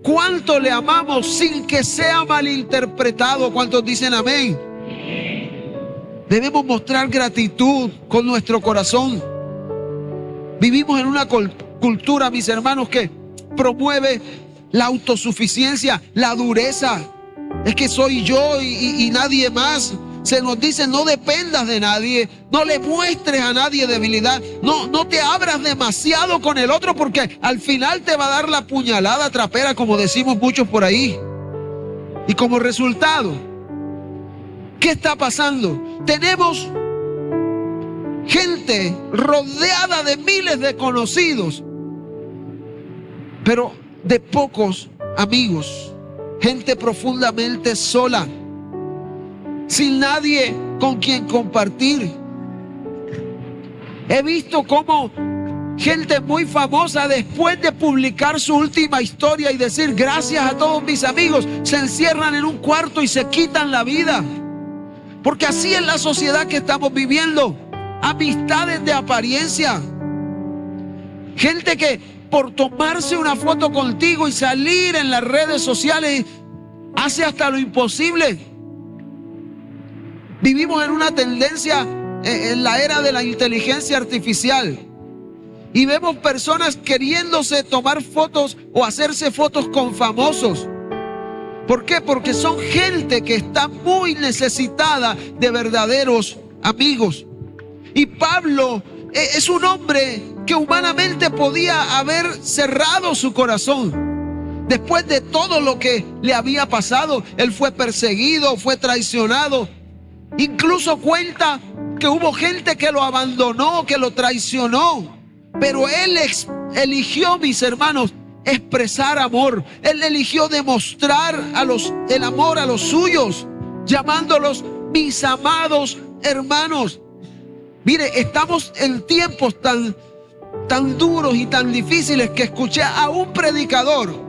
cuánto le amamos sin que sea malinterpretado. ¿Cuántos dicen amén? Debemos mostrar gratitud con nuestro corazón. Vivimos en una cultura, mis hermanos, que promueve la autosuficiencia, la dureza. Es que soy yo y nadie más. Se nos dice no dependas de nadie, no le muestres a nadie debilidad, no te abras demasiado con el otro porque al final te va a dar la puñalada trapera, como decimos muchos por ahí. Y como resultado, ¿qué está pasando? Tenemos gente rodeada de miles de conocidos, pero de pocos amigos. Gente profundamente sola, sin nadie con quien compartir. He visto cómo gente muy famosa, después de publicar su última historia y decir gracias a todos mis amigos, se encierran en un cuarto y se quitan la vida. Porque así es la sociedad que estamos viviendo. Amistades de apariencia. Gente que por tomarse una foto contigo y salir en las redes sociales hace hasta lo imposible. Vivimos en una tendencia en la era de la inteligencia artificial y vemos personas queriéndose tomar fotos o hacerse fotos con famosos. ¿Por qué? Porque son gente que está muy necesitada de verdaderos amigos. Y Pablo es un hombre que humanamente podía haber cerrado su corazón. Después de todo lo que le había pasado, él fue perseguido, fue traicionado. Incluso cuenta que hubo gente que lo abandonó, que lo traicionó. Pero él eligió, mis hermanos, expresar amor. Él eligió demostrar el amor a los suyos, llamándolos mis amados hermanos. Mire, estamos en tiempos tan duros y tan difíciles que escuché a un predicador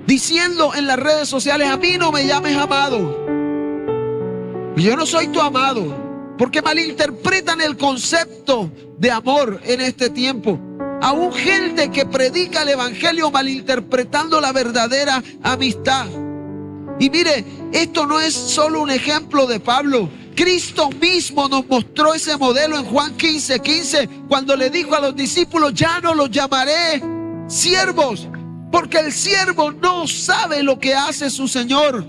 diciendo en las redes sociales: a mí no me llames amado, yo no soy tu amado, porque malinterpretan el concepto de amor en este tiempo. Aún gente que predica el evangelio malinterpretando la verdadera amistad. Y mire, esto no es solo un ejemplo de Pablo. Cristo mismo nos mostró ese modelo en Juan 15:15, cuando le dijo a los discípulos: ya no los llamaré siervos, porque el siervo no sabe lo que hace su Señor.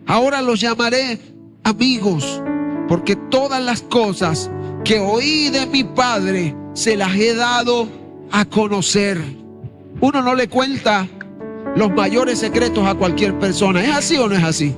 Ahora los llamaré amigos, porque todas las cosas que oí de mi Padre se las he dado a conocer. Uno no le cuenta los mayores secretos a cualquier persona. ¿Es así o no es así?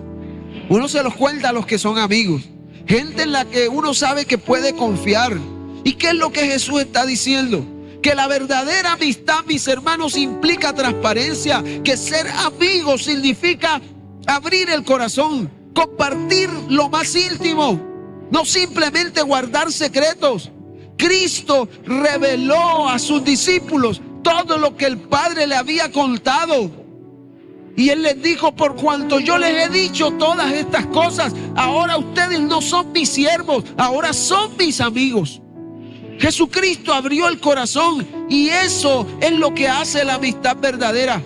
Uno se los cuenta a los que son amigos, gente en la que uno sabe que puede confiar. ¿Y qué es lo que Jesús está diciendo? Que la verdadera amistad, mis hermanos, implica transparencia, que ser amigo significa abrir el corazón, compartir lo más íntimo, no simplemente guardar secretos. Cristo reveló a sus discípulos todo lo que el Padre le había contado. Y él les dijo: por cuanto yo les he dicho todas estas cosas, ahora ustedes no son mis siervos, ahora son mis amigos. Jesucristo abrió el corazón, y eso es lo que hace la amistad verdadera.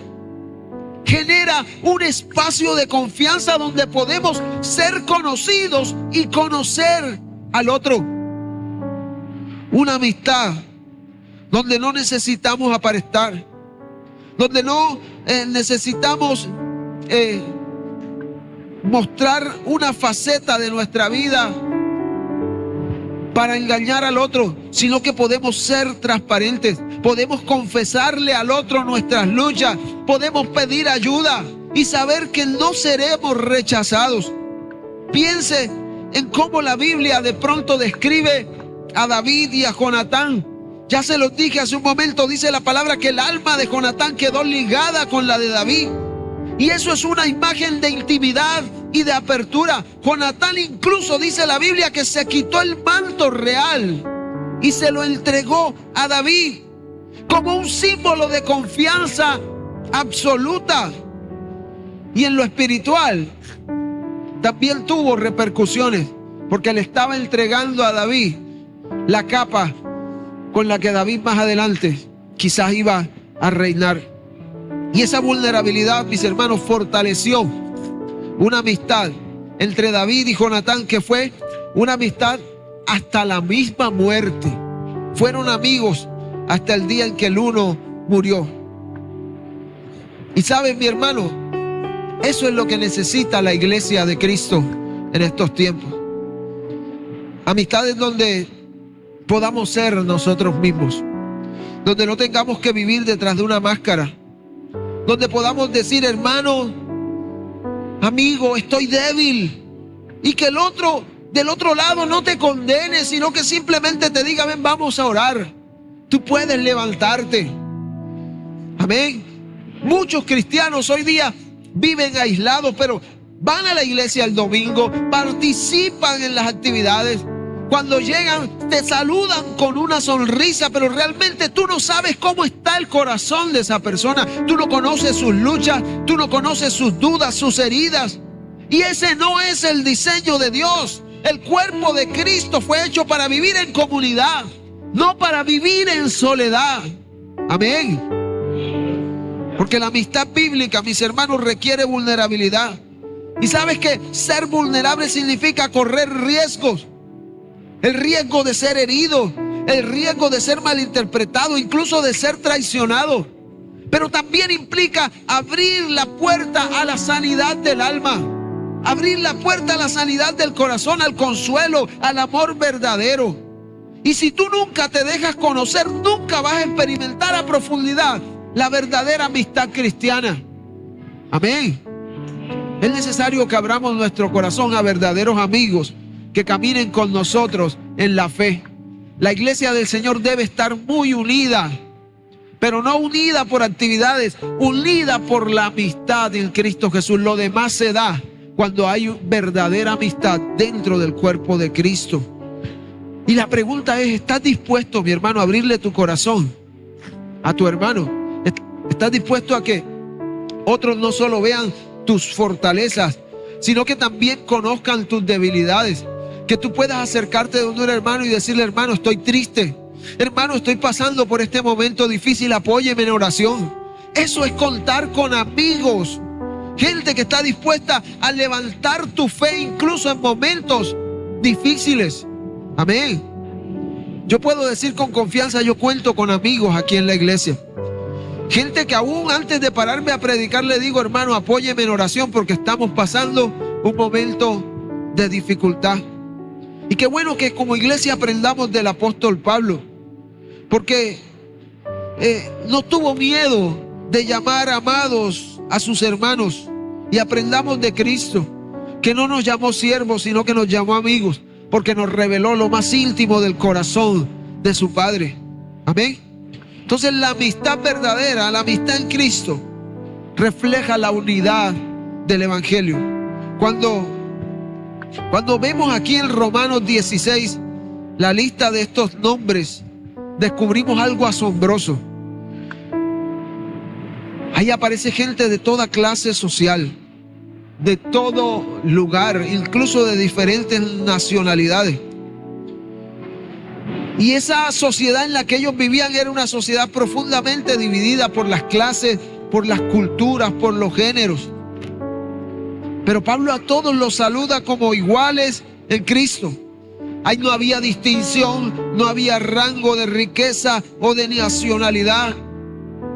Genera un espacio de confianza donde podemos ser conocidos y conocer al otro. Una amistad donde no necesitamos aparentar, donde no necesitamos mostrar una faceta de nuestra vida para engañar al otro, sino que podemos ser transparentes, podemos confesarle al otro nuestras luchas, podemos pedir ayuda y saber que no seremos rechazados. Piense en cómo la Biblia de pronto describe a David y a Jonatán. Ya se los dije hace un momento, dice la palabra que el alma de Jonatán quedó ligada con la de David. Y eso es una imagen de intimidad y de apertura. Jonatán incluso dice la Biblia que se quitó el manto real y se lo entregó a David como un símbolo de confianza absoluta. Y en lo espiritual también tuvo repercusiones, porque le estaba entregando a David la capa con la que David más adelante quizás iba a reinar. Y esa vulnerabilidad, mis hermanos, fortaleció una amistad entre David y Jonatán, que fue una amistad hasta la misma muerte. Fueron amigos hasta el día en que el uno murió. Y saben, mi hermano, eso es lo que necesita la iglesia de Cristo en estos tiempos. Amistades donde podamos ser nosotros mismos, donde no tengamos que vivir detrás de una máscara, donde podamos decir: hermano, amigo, estoy débil, y que el otro del otro lado no te condene, sino que simplemente te diga: ven, vamos a orar, tú puedes levantarte. Amén. Muchos cristianos hoy día viven aislados, pero van a la iglesia el domingo, participan en las actividades. Cuando llegan te saludan con una sonrisa, pero realmente tú no sabes cómo está el corazón de esa persona. Tú no conoces sus luchas, tú no conoces sus dudas, sus heridas. Y ese no es el diseño de Dios. El cuerpo de Cristo fue hecho para vivir en comunidad, no para vivir en soledad. Amén. Porque la amistad bíblica, mis hermanos, requiere vulnerabilidad. Y sabes que ser vulnerable significa correr riesgos. El riesgo de ser herido, el riesgo de ser malinterpretado, incluso de ser traicionado. Pero también implica abrir la puerta a la sanidad del alma, abrir la puerta a la sanidad del corazón, al consuelo, al amor verdadero. Y si tú nunca te dejas conocer, nunca vas a experimentar a profundidad la verdadera amistad cristiana. Amén. Es necesario que abramos nuestro corazón a verdaderos amigos que caminen con nosotros en la fe. La iglesia del Señor debe estar muy unida, pero no unida por actividades, unida por la amistad en Cristo Jesús. Lo demás se da cuando hay verdadera amistad dentro del cuerpo de Cristo. Y la pregunta es: ¿estás dispuesto, mi hermano, a abrirle tu corazón a tu hermano? ¿Estás dispuesto a que otros no solo vean tus fortalezas, sino que también conozcan tus debilidades? Que tú puedas acercarte de un hermano y decirle: hermano, estoy triste, hermano, estoy pasando por este momento difícil, apóyeme en oración. Eso es contar con amigos, gente que está dispuesta a levantar tu fe incluso en momentos difíciles. Amén. Yo puedo decir con confianza: yo cuento con amigos aquí en la iglesia. Gente que aún antes de pararme a predicar le digo: hermano, apóyeme en oración porque estamos pasando un momento de dificultad. Y qué bueno que como iglesia aprendamos del apóstol Pablo, porque no tuvo miedo de llamar amados a sus hermanos. Y aprendamos de Cristo, que no nos llamó siervos, sino que nos llamó amigos, porque nos reveló lo más íntimo del corazón de su Padre. Amén. Entonces la amistad verdadera, la amistad en Cristo, refleja la unidad del Evangelio. Cuando vemos aquí en Romanos 16 la lista de estos nombres, descubrimos algo asombroso. Ahí aparece gente de toda clase social, de todo lugar, incluso de diferentes nacionalidades. Y esa sociedad en la que ellos vivían era una sociedad profundamente dividida por las clases, por las culturas, por los géneros. Pero Pablo a todos los saluda como iguales en Cristo. Ahí no había distinción, no había rango de riqueza o de nacionalidad.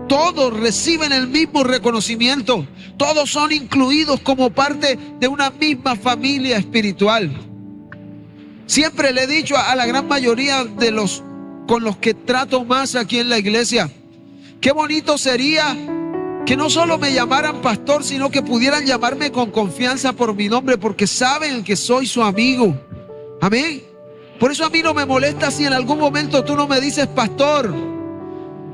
Todos reciben el mismo reconocimiento. Todos son incluidos como parte de una misma familia espiritual. Siempre le he dicho a la gran mayoría de los con los que trato más aquí en la iglesia, qué bonito sería que no solo me llamaran pastor, sino que pudieran llamarme con confianza por mi nombre, porque saben que soy su amigo. Amén. Por eso a mí no me molesta si en algún momento tú no me dices pastor.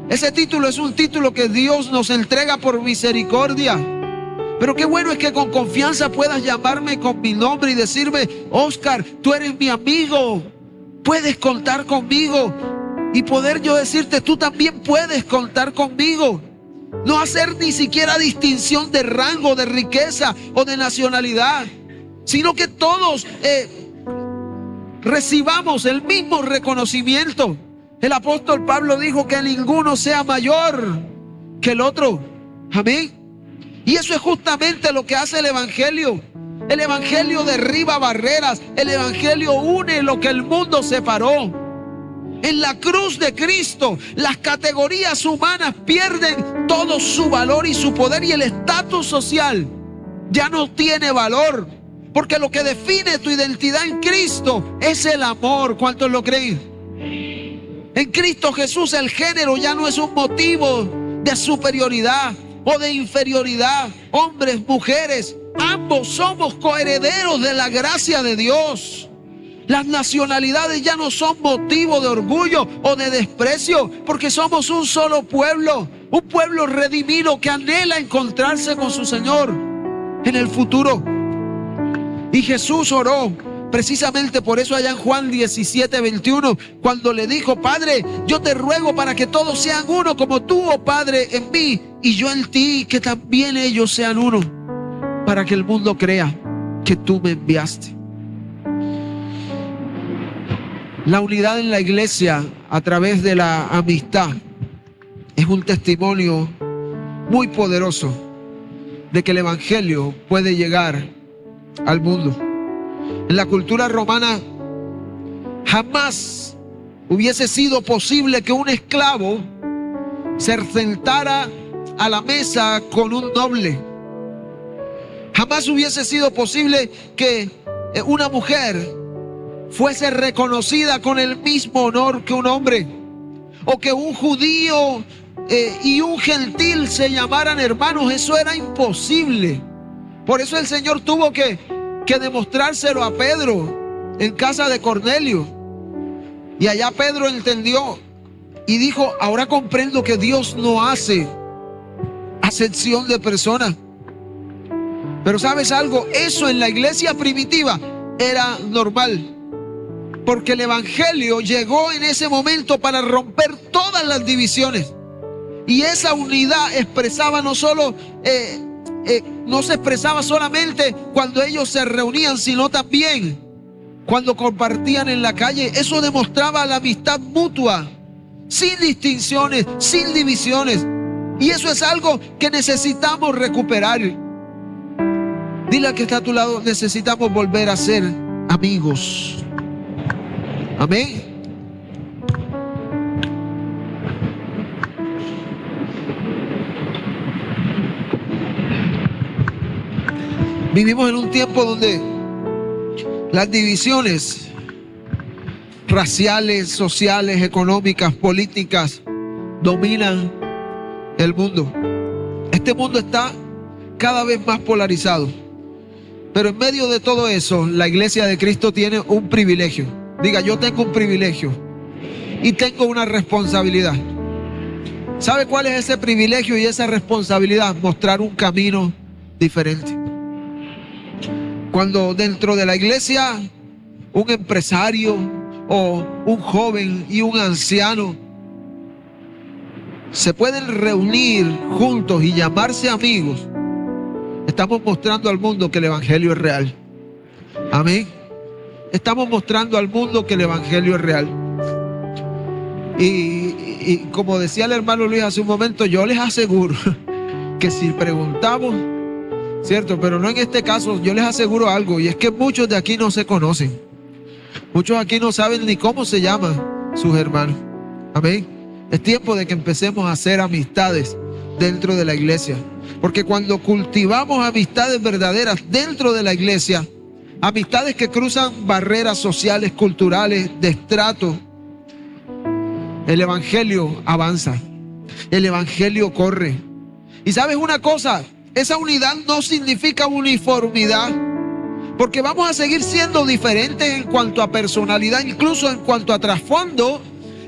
Ese título es un título que Dios nos entrega por misericordia. Pero qué bueno es que con confianza puedas llamarme con mi nombre y decirme: Oscar, tú eres mi amigo, puedes contar conmigo. Y poder yo decirte: tú también puedes contar conmigo. No hacer ni siquiera distinción de rango, de riqueza o de nacionalidad, sino que todos recibamos el mismo reconocimiento. El apóstol Pablo dijo que ninguno sea mayor que el otro. Amén. Y eso es justamente lo que hace el Evangelio. El Evangelio derriba barreras. El Evangelio une lo que el mundo separó. En la cruz de Cristo, las categorías humanas pierden todo su valor y su poder, y el estatus social ya no tiene valor, porque lo que define tu identidad en Cristo es el amor. ¿Cuántos lo creen? En Cristo Jesús el género ya no es un motivo de superioridad o de inferioridad. Hombres, mujeres, ambos somos coherederos de la gracia de Dios. Las nacionalidades ya no son motivo de orgullo o de desprecio, porque somos un solo pueblo, un pueblo redimido que anhela encontrarse con su Señor en el futuro. Y Jesús oró precisamente por eso allá en Juan 17:21, cuando le dijo: Padre, yo te ruego para que todos sean uno, como tú, oh Padre, en mí y yo en ti, que también ellos sean uno, para que el mundo crea que tú me enviaste. La unidad en la iglesia a través de la amistad es un testimonio muy poderoso de que el Evangelio puede llegar al mundo. En la cultura romana jamás hubiese sido posible que un esclavo se sentara a la mesa con un noble. Jamás hubiese sido posible que una mujer fuese reconocida con el mismo honor que un hombre, o que un judío y un gentil se llamaran hermanos. Eso era imposible. Por eso el Señor tuvo que demostrárselo a Pedro en casa de Cornelio. Y allá Pedro entendió y dijo: ahora comprendo que Dios no hace acepción de personas. Pero ¿sabes algo? Eso en la iglesia primitiva era normal, porque el Evangelio llegó en ese momento para romper todas las divisiones. Y esa unidad expresaba no solo no se expresaba solamente cuando ellos se reunían, sino también cuando compartían en la calle. Eso demostraba la amistad mutua, sin distinciones, sin divisiones. Y eso es algo que necesitamos recuperar. Dile al que está a tu lado: necesitamos volver a ser amigos. Amén. Vivimos en un tiempo donde las divisiones raciales, sociales, económicas, políticas dominan el mundo. Este mundo está cada vez más polarizado. Pero en medio de todo eso, la iglesia de Cristo tiene un privilegio. Diga: yo tengo un privilegio y tengo una responsabilidad. ¿Sabe cuál es ese privilegio y esa responsabilidad? Mostrar un camino diferente. Cuando dentro de la iglesia un empresario o un joven y un anciano se pueden reunir juntos y llamarse amigos, estamos mostrando al mundo que el evangelio es real. Amén. Estamos mostrando al mundo que el evangelio es real. Y como decía el hermano Luis hace un momento, yo les aseguro que si preguntamos, cierto, pero no en este caso, yo les aseguro algo, y es que muchos de aquí no se conocen. Muchos aquí no saben ni cómo se llaman sus hermanos. Amén. Es tiempo de que empecemos a hacer amistades dentro de la iglesia, porque cuando cultivamos amistades verdaderas dentro de la iglesia, amistades que cruzan barreras sociales, culturales, de estrato, el evangelio avanza, el evangelio corre. Y sabes una cosa, esa unidad no significa uniformidad, porque vamos a seguir siendo diferentes en cuanto a personalidad, incluso en cuanto a trasfondo,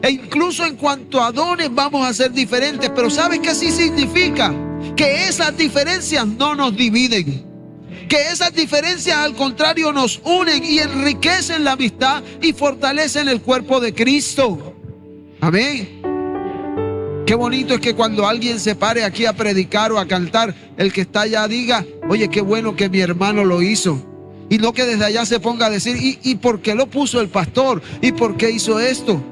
e incluso en cuanto a dones vamos a ser diferentes. Pero ¿sabes qué sí significa? Que esas diferencias no nos dividen, que esas diferencias al contrario nos unen y enriquecen la amistad y fortalecen el cuerpo de Cristo. Amén. Qué bonito es que cuando alguien se pare aquí a predicar o a cantar, el que está allá diga: oye, qué bueno que mi hermano lo hizo. Y no que desde allá se ponga a decir: ¿y por qué lo puso el pastor? ¿Y por qué hizo esto?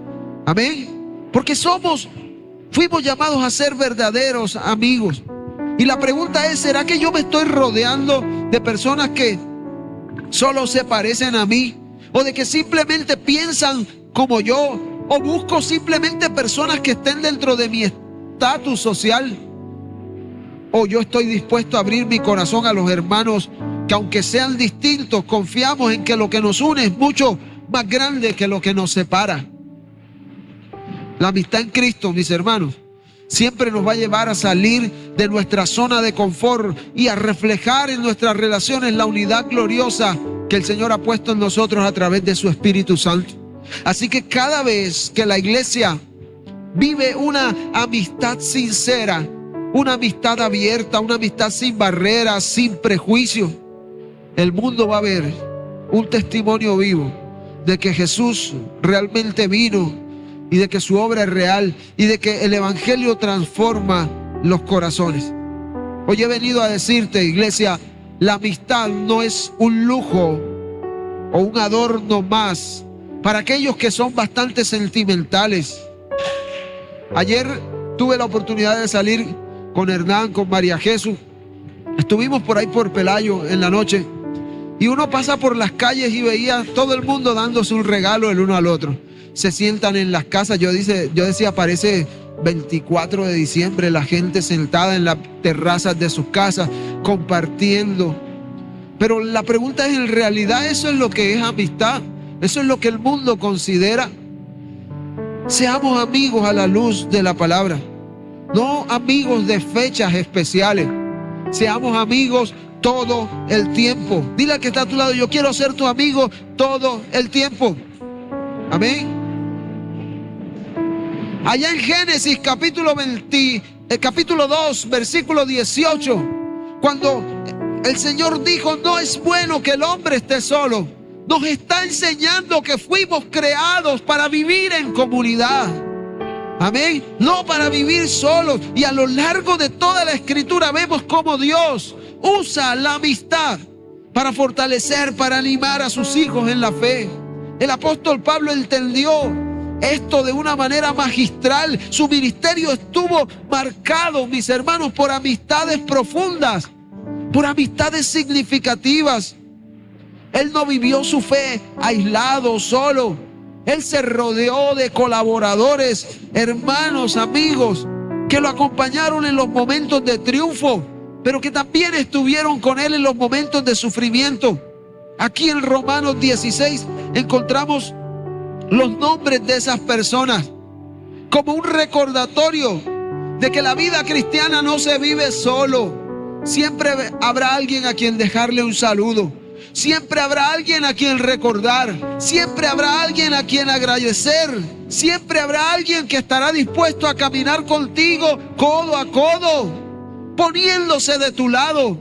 Amén. Porque fuimos llamados a ser verdaderos amigos. Y la pregunta es: ¿será que yo me estoy rodeando de personas que solo se parecen a mí? ¿O de que simplemente piensan como yo? ¿O busco simplemente personas que estén dentro de mi estatus social? ¿O yo estoy dispuesto a abrir mi corazón a los hermanos que, aunque sean distintos, confiamos en que lo que nos une es mucho más grande que lo que nos separa? La amistad en Cristo, mis hermanos, siempre nos va a llevar a salir de nuestra zona de confort y a reflejar en nuestras relaciones la unidad gloriosa que el Señor ha puesto en nosotros a través de su Espíritu Santo. Así que cada vez que la iglesia vive una amistad sincera, una amistad abierta, una amistad sin barreras, sin prejuicios, el mundo va a ver un testimonio vivo de que Jesús realmente vino y de que su obra es real y de que el evangelio transforma los corazones. Hoy he venido a decirte, iglesia, la amistad no es un lujo o un adorno más para aquellos que son bastante sentimentales. Ayer tuve la oportunidad de salir con Hernán, con María Jesús. Estuvimos por ahí por Pelayo en la noche y uno pasa por las calles y veía todo el mundo dándose un regalo el uno al otro. Se sientan en las casas. Yo decía, parece 24 de diciembre, la gente sentada en las terrazas de sus casas compartiendo. Pero la pregunta es, ¿en realidad eso es lo que es amistad? ¿Eso es lo que el mundo considera? Seamos amigos a la luz de la palabra, no amigos de fechas especiales. Seamos amigos todo el tiempo. Dile al que está a tu lado: yo quiero ser tu amigo todo el tiempo. Amén. Allá en Génesis capítulo 2, versículo 18, cuando el Señor dijo: no es bueno que el hombre esté solo, nos está enseñando que fuimos creados para vivir en comunidad. Amén. No para vivir solos. Y a lo largo de toda la Escritura vemos cómo Dios usa la amistad para fortalecer, para animar a sus hijos en la fe. El apóstol Pablo entendió esto de una manera magistral. Su ministerio estuvo marcado, mis hermanos, por amistades profundas, por amistades significativas. Él no vivió su fe aislado, solo. Él se rodeó de colaboradores, hermanos, amigos, que lo acompañaron en los momentos de triunfo, pero que también estuvieron con él en los momentos de sufrimiento. Aquí en Romanos 16 encontramos los nombres de esas personas como un recordatorio de que la vida cristiana no se vive solo. Siempre habrá alguien a quien dejarle un saludo. Siempre habrá alguien a quien recordar. Siempre habrá alguien a quien agradecer. Siempre habrá alguien que estará dispuesto a caminar contigo codo a codo, poniéndose de tu lado,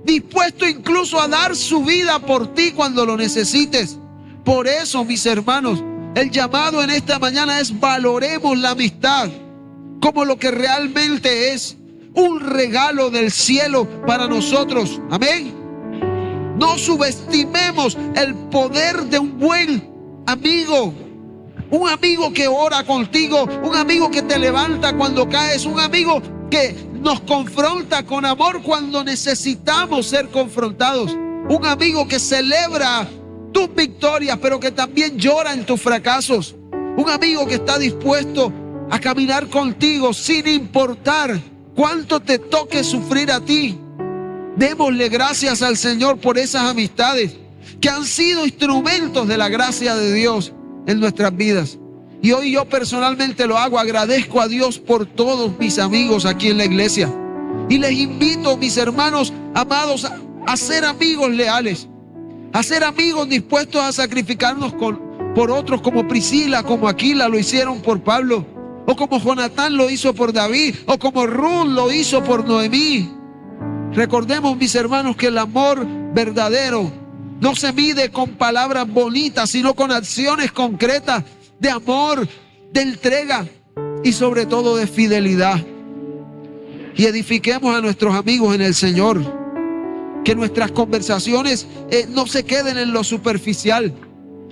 dispuesto incluso a dar su vida por ti cuando lo necesites. Por eso, mis hermanos, el llamado en esta mañana es: valoremos la amistad, como lo que realmente es: un regalo del cielo para nosotros. Amén. No subestimemos el poder de un buen amigo. Un amigo que ora contigo, un amigo que te levanta cuando caes, un amigo que nos confronta con amor cuando necesitamos ser confrontados. Un amigo que celebra tus victorias, pero que también llora en tus fracasos. Un amigo que está dispuesto a caminar contigo sin importar cuánto te toque sufrir a ti. Démosle gracias al Señor por esas amistades que han sido instrumentos de la gracia de Dios en nuestras vidas. Y hoy yo personalmente lo hago. Agradezco a Dios por todos mis amigos aquí en la iglesia. Y les invito, mis hermanos amados, a ser amigos leales, a ser amigos dispuestos a sacrificarnos por otros, como Priscila, como Aquila lo hicieron por Pablo, o como Jonatán lo hizo por David, o como Ruth lo hizo por Noemí. Recordemos, mis hermanos, que el amor verdadero no se mide con palabras bonitas, sino con acciones concretas de amor, de entrega y sobre todo de fidelidad. Y edifiquemos a nuestros amigos en el Señor. Que nuestras conversaciones no se queden en lo superficial,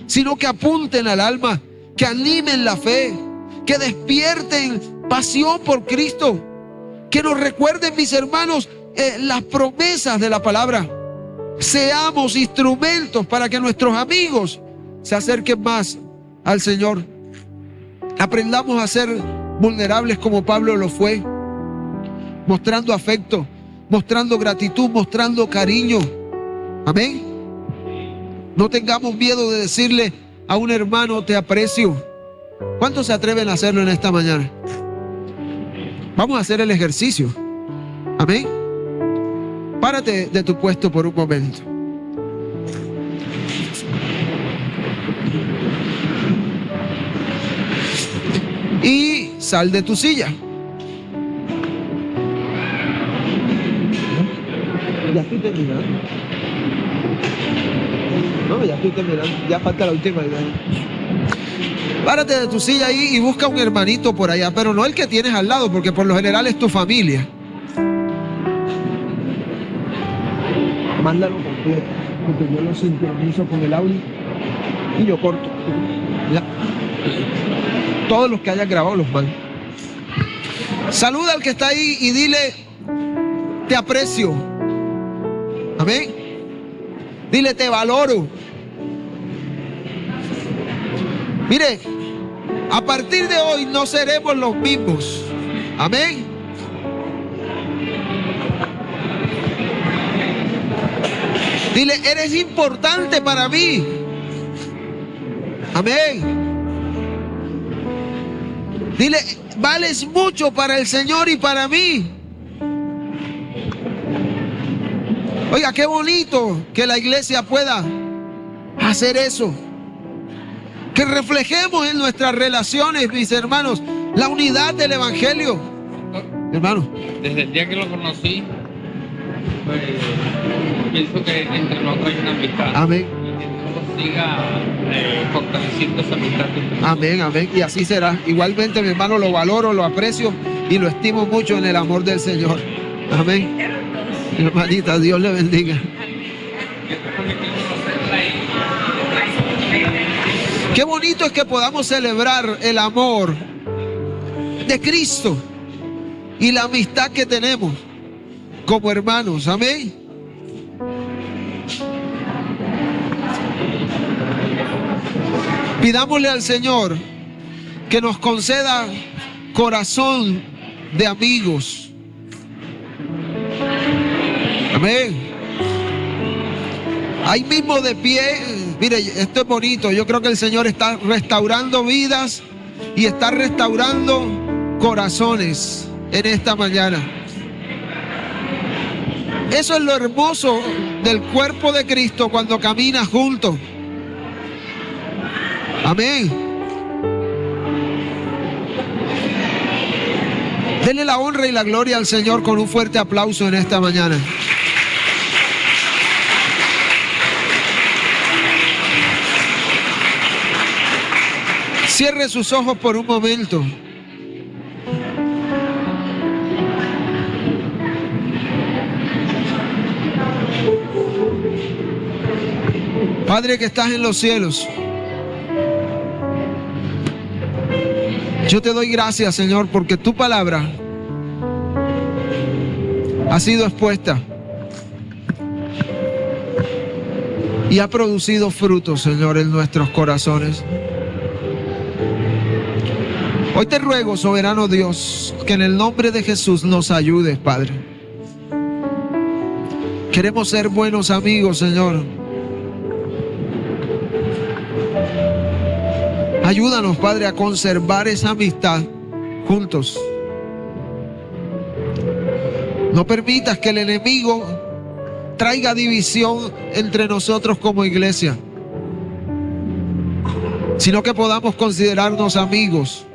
sino que apunten al alma, que animen la fe, que despierten pasión por Cristo, que nos recuerden, mis hermanos, las promesas de la palabra. Seamos instrumentos para que nuestros amigos se acerquen más al Señor. Aprendamos a ser vulnerables como Pablo lo fue, mostrando afecto, mostrando gratitud, mostrando cariño. Amén. No tengamos miedo de decirle a un hermano: te aprecio. ¿Cuántos se atreven a hacerlo en esta mañana? Vamos a hacer el ejercicio. Amén. Párate de tu puesto por un momento. Y sal de tu silla. Ya estoy terminando. No, ya estoy terminando. Ya falta la última. Párate de tu silla ahí y busca un hermanito por allá, pero no el que tienes al lado, porque por lo general es tu familia. Mándalo completo, porque yo lo sincronizo con el audio y yo corto. Ya. Todos los que hayan grabado los mando. Saluda al que está ahí y dile: te aprecio. Amén. Dile: te valoro. Mire, a partir de hoy no seremos los mismos. Amén. Dile: eres importante para mí. Amén. Dile: vales mucho para el Señor y para mí. Oiga, qué bonito que la iglesia pueda hacer eso. Que reflejemos en nuestras relaciones, mis hermanos, la unidad del evangelio. Hermano, desde el día que lo conocí, pues pienso que entre nosotros hay una amistad. Amén. Y que Dios siga fortaleciendo esa amistad. Amén, amén. Y así será. Igualmente, mi hermano, lo valoro, lo aprecio y lo estimo mucho en el amor del Señor. Amén. Hermanita, Dios le bendiga. Qué bonito es que podamos celebrar el amor de Cristo y la amistad que tenemos como hermanos. Amén. Pidámosle al Señor que nos conceda corazón de amigos. Amén. Ahí mismo de pie, mire, esto es bonito. Yo creo que el Señor está restaurando vidas y está restaurando corazones en esta mañana. Eso es lo hermoso del cuerpo de Cristo cuando camina juntos. Amén. Denle la honra y la gloria al Señor con un fuerte aplauso en esta mañana. Cierre sus ojos por un momento. Padre que estás en los cielos, yo te doy gracias, Señor, porque tu palabra ha sido expuesta y ha producido frutos, Señor, en nuestros corazones. Hoy te ruego, soberano Dios, que en el nombre de Jesús nos ayudes, Padre. Queremos ser buenos amigos, Señor. Ayúdanos, Padre, a conservar esa amistad juntos. No permitas que el enemigo traiga división entre nosotros como iglesia, sino que podamos considerarnos amigos,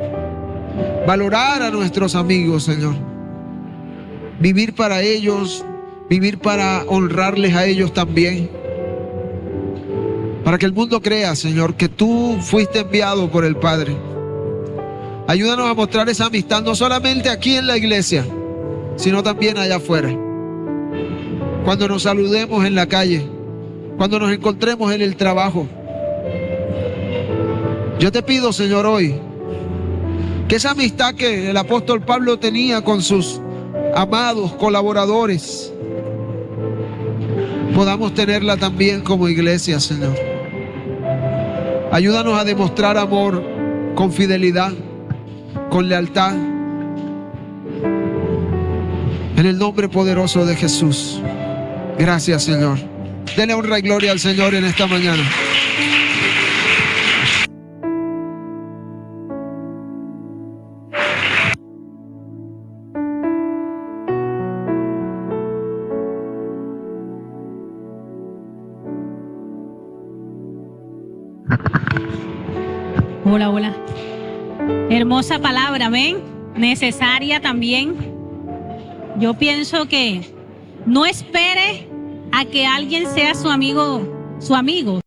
valorar a nuestros amigos, Señor, vivir para ellos, vivir para honrarles a ellos también, para que el mundo crea, Señor, que tú fuiste enviado por el Padre. Ayúdanos a mostrar esa amistad no solamente aquí en la iglesia, sino también allá afuera. Cuando nos saludemos en la calle, cuando nos encontremos en el trabajo. Yo te pido, Señor, hoy, que esa amistad que el apóstol Pablo tenía con sus amados colaboradores, podamos tenerla también como iglesia, Señor. Ayúdanos a demostrar amor con fidelidad, con lealtad. En el nombre poderoso de Jesús. Gracias, Señor. Denle honra y gloria al Señor en esta mañana. Hola, hola. Hermosa palabra, amén. Necesaria también. Yo pienso que no espere a que alguien sea su amigo,